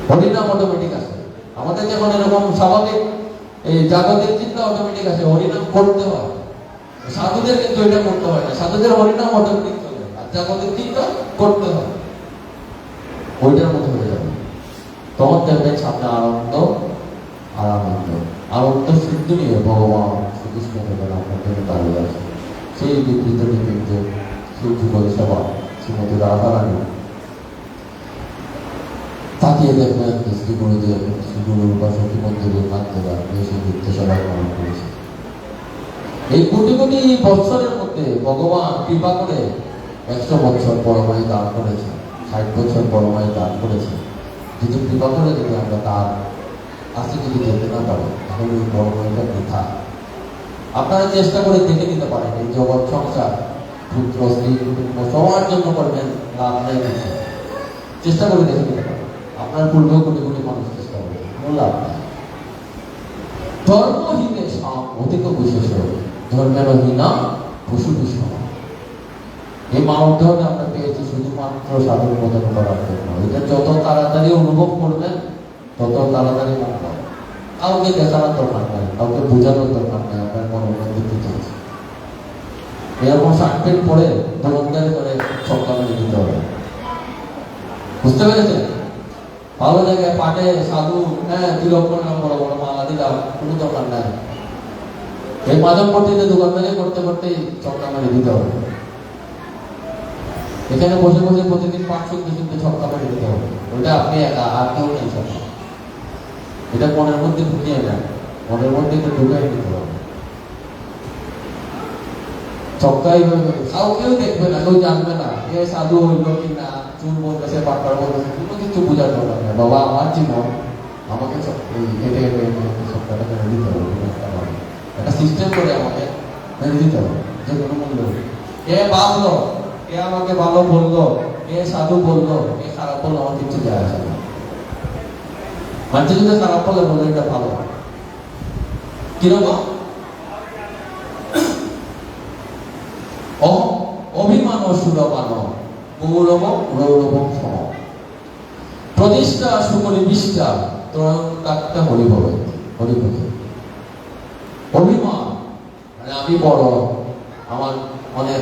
হরিনাম অটোমেটিক আসে। আমাদের যেমন এরকম স্বাভাবিক এই জাগতিক চিন্তা অটোমেটিক আসে, হরিনাম করতে হয়। সাধুদের কিন্তু এটা করতে হয় না, সাধুদের হরিনাম অটোমেটিক চলে, আর জাগতিক চিন্তা করতে হয়। ওইটার মতো হয়ে যাবে, তখন দেখবেন সামনে আনন্দ আর আনন্দ, আনন্দ সিদ্ধ নিয়ে ভগবান শ্রীকৃষ্ণ ভগবান আপনার জন্য দাঁড়িয়ে আছে। সেই বিবৃত নিবৃত্ত সেই যুগল সভা শ্রীমতী রাধারানী তাকিয়ে দেখবেন শ্রী গুরুদেব, শ্রী গুরুর বা সখী মন্দিরের মাধ্যমে সেই নৃত্য সভা পালন করেছে। এই কোটি কোটি বৎসরের মধ্যে ভগবান কৃপা করে 100 বছর পরমায়ী দান করেছে, 60 বছর পরমায়ী দান করেছে। যদি কৃপা করে যদি আমরা তার কাছে যদি যেতে না পারি, তাহলে ওই পরমায়ীটা বৃথা। আপনারা চেষ্টা করে দেখে নিতে পারেন, এই জগৎ সংসার পুত্র স্ত্রী কুটুম্ব সবার জন্য করবেন, লাভ নাই কিছু। চেষ্টা করে দেখে নিতে পারেন, আপনার পূর্বেও কোটি কোটি মানুষ চেষ্টা করে, কোনো লাভ নাই। ধর্মহীনে সাপ অধিক বিশেষ, ধর্মের হীনা পশু বিষম। এই মানব ধর্মে আমরা পেয়েছি শুধুমাত্র সাধন প্রদান করার জন্য। এটা যত তাড়াতাড়ি অনুভব করবেন তত তাড়াতাড়ি মঙ্গল। কাউকে দেখানোর দরকার নাই, কাউকে বোঝানোর দরকার নাই, আপনার মন অনুভূতি চলছে। এরকম শার্ট প্যান্ট পরে দোকানদারি করে সকালে দিতে হবে, বুঝতে পেরেছেন? ভালো জায়গায় পাটে সাধু তিলক করলাম, বড় বড় মালা দিলাম, কোনো দরকার নাই। এই মাঝম পট্টিতে দোকানদারি করতে করতেই চক্কা মেরে দিতে হবে। এখানে বসে বসে প্রতিদিন 5 শুনতে শুনতে ছক্কা মেরে দিতে হবে, ওইটা আপনি একা, আর কেউ নেই ছক্কা। এটা মনের মধ্যে ঢুকিয়ে নেন, মনের মধ্যে এটা ঢুকাই দিতে হবে। ছক্কাই কেউ দেখবে না, কেউ জানবে না এ সাধু হইল কি না, চুল বলতেছে, পাট্টার বলতেছে, কোনো কিছু বোঝার দরকার নেই। বাবা আমার জীবন, আমাকে হেঁটে হেঁটে ছক্কাটা মেরে দিতে হবে, একটা সিস্টেম করে আমাকে মেরে দিতে হবে, যে কোনো মূল্য। কে ভাবলো, কে আমাকে ভালো বললো, কে সাধু বললো, কে খারাপ বললো, আমার কিছু যায় আসে না। মানুষ যদি খারাপ বলে বলে এটা ভালো, কিরকম অভিমান ও সুরমান গৌরব গৌরব সম প্রতিষ্ঠা সুকরি বিষ্ঠা ত্রয়ং কাট্টা হরিভবে হরিভবে। অভিমান মানে আমি বড়, আমার অনেক,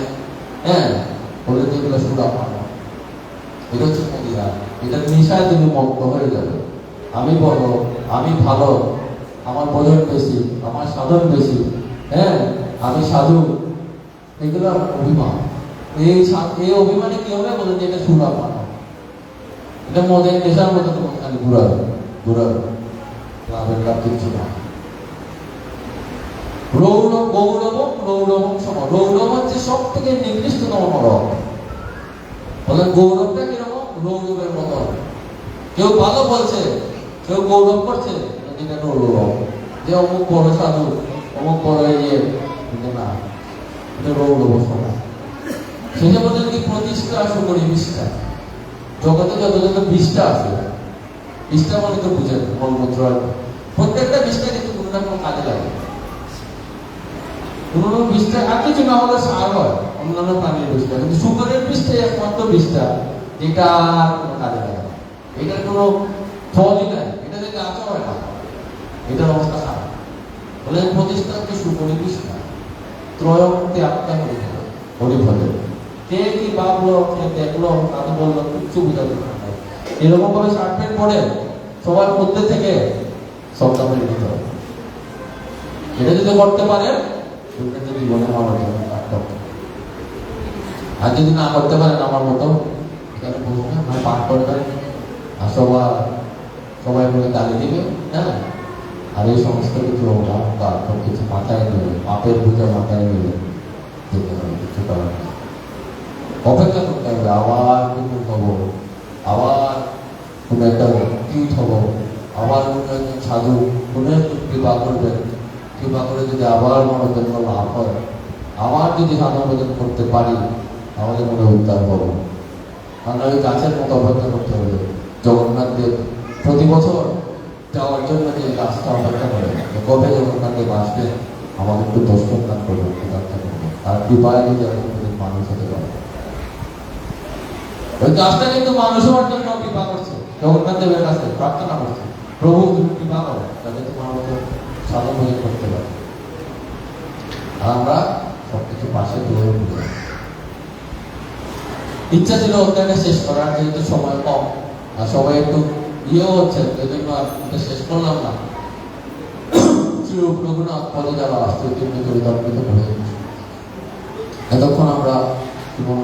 বলে যেগুলো সুরাপান, এটা হচ্ছে মদিরা, এটা নিশায় তুমি মগ্ন হয়ে যাবে। আমি বড়, আমি ভালো, আমার বোঝন বেশি, আমার সাধন বেশি, আমি সাধু, এগুলো অভিমান। এই অভিমানে কি হবে বলেন যে এটা সুরাপান, এটা মদের নেশার মতো তোমার খালি ঘুরাবে ঘুরাবে, লাভের লাভ কিছু না। রৌরব গৌরব গৌরব সম, রৌরব হচ্ছে সব থেকে নিকৃষ্টতম নরক। বলে গৌরবটা কিরকম, রৌরবের মতো। কেউ ভালো বলছে, কেউ গৌরব করছে, এটা রৌরব, যে অমুক বড় সাধু, অমুক বড় ইয়ে, না, এটা রৌরব সম। সেটা বলতে কি প্রতিষ্ঠা সুকরি বিষ্ঠা, জগতে যত যত বিষ্ঠা আছে, বিষ্ঠা মানে তো বুঝেন মলমূত্র, প্রত্যেকটা বিষ্ঠা কিন্তু কোনো না কোনো কাজে লাগে। কোনো বিষ্ঠা আর কিছু না হলে সার হয়, অন্যান্য প্রাণীর বিষ্ঠা, কিন্তু শুকরের বিষ্ঠাই একমাত্র বিষ্ঠা যেটা কোনো কাজে লাগে না, এটার কোনো ফলই নাই, এটা থেকে গাছও হয় না, এটার অবস্থা খারাপ। বলে প্রতিষ্ঠা হচ্ছে সুকরি বিষ্ঠা ত্রয়ং ত্যাগটা হরিভবে। কে কি ভাবলো, কে দেখলো, তাকে বললো, কিচ্ছু বুঝাতে পারে। এরকম ভাবে শার্ট প্যান্ট পরে সবার মধ্যে থেকে সবটা মেরে দিতে হবে। এটা যদি করতে পারেন, জীবনে আমার জন্য, আর যদি না করতে পারেন আমার মতো এখানে বসবেন, মানে পাঠ করবেন, আর সবাই বলে গালি দিবে, আর এই সমস্ত কিছু অহংকার সব কিছু মাথায় নেবে, পাপের বোঝা মাথায় নেবে, যেতে হবে, কিছু করার নেই। অপেক্ষা করতে হবে, আবার নতুন হবো, আবার কোনো একটা কীট হবো, আবার কোনো একজন সাধু কোনো একটু কৃপা করবেন, কৃপা করে যদি আবার মনের জন্য লাভ হয়, আবার যদি সাধন ভোজন করতে পারি, আমাদের মনে উদ্ধার হবো। আমরা ওই গাছের মতো অপেক্ষা করতে হবে। জগন্নাথ দেব প্রতি বছর যাওয়ার জন্য যে গাছটা অপেক্ষা করে, কবে জগন্নাথ দেব আসবে, আমাদের একটু দর্শন দান করবো, তার কৃপায় যদি মানুষ হতে পারে। ওই গাছটা কিন্তু মানুষ হওয়ার জন্য কৃপা করছে, জগন্নাথ দেবের কাছে প্রার্থনা করছে, প্রভু তুমি কৃপা করো যাতে তোমার মতো সাধন ভোজন করতে পারে। আর আমরা সবকিছু পাশে তুলে বুঝে। ইচ্ছা ছিল অধ্যায়টা শেষ করার, যেহেতু সময় কম আর সবাই একটু হচ্ছে, এই জন্য এটা শেষ করলাম না। শ্রী রঘুনাথ পদে যারা আসতে চরিতার্পিত করে এতক্ষণ আমরা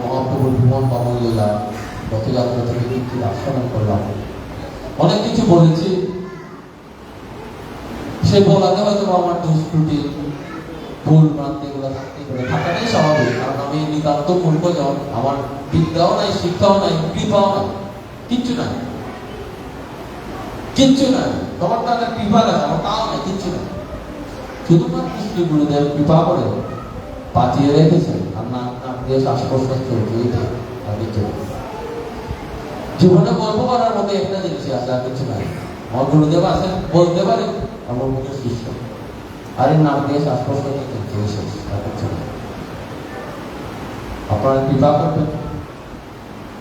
মহাপ্রভুর ভ্রমণ পাবন লীলা রথযাত্রা থেকে কি আস্বাদন করলাম, অনেক কিছু বলেছি। সে বলাতে হয়তো আমার দোষ ত্রুটি ভুল ভ্রান্তি গুলো থাকাটাই স্বাভাবিক, কারণ আমি নিতান্ত মূর্খজন, আমার বিদ্যাও নাই, শিক্ষাও নাই, কৃপাও নাই, কিচ্ছু নাই, কিচ্ছু নাই। তোমার তাদের কৃপা আছে, আমার তাও নাই, কিচ্ছু নাই। শুধুমাত্র শ্রী গুরুদেব কৃপা করে বাঁচিয়ে রেখেছেন, আর নাম দিয়ে শ্বাস প্রশ্বাস চলছে, আর কিছু জীবনে গল্প করার মতো একটা জিনিস আছে, আর কিছু নাই। আমার গুরুদেব আছেন, বলতে পারে আমার মতো শিষ্য, আর এই নাম দিয়ে শ্বাস প্রশ্বাস চলছে, শেষ, আর কিছু নাই। আপনারা কৃপা করবেন,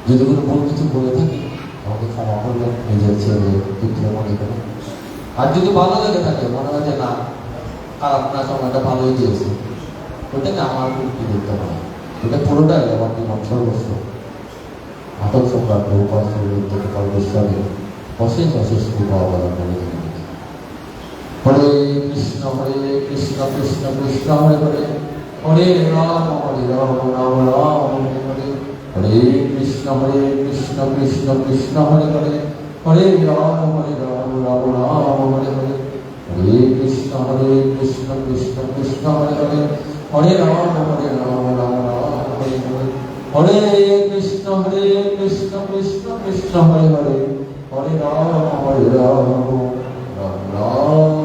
যদি কোনো ভুল কিছু বলে থাকি আমাকে ক্ষমা করবেন, নিজের ছেলে পুত্র মনে করে। আর যদি ভালো লেগে থাকে, মনে হয় যে না আপনার সময়টা ভালোই দিয়েছে, ওটাকে আমার মুক্তি দিতে হয়, ওটা পুরোটাই আমার জীবন সর্বস্ব। আটক সম্রাট থেকে পরমেশ্বরে অশেষ অশেষ কৃপা অবদান করে দিন। হরে কৃষ্ণ কৃষ্ণ কৃষ্ণ হরে হরে, হরে রাম রাম রাম হরে হরে, হরে কৃষ্ণ কৃষ্ণ কৃষ্ণ হরে হরে হরে রাম রাম রাম হরে হরে হরে কৃষ্ণ কৃষ্ণ কৃষ্ণ হরে হরে হরে রাম রাম রাম হরে হরে হরে কৃষ্ণ কৃষ্ণ কৃষ্ণ হরে হরে হরে রাম রাম রাম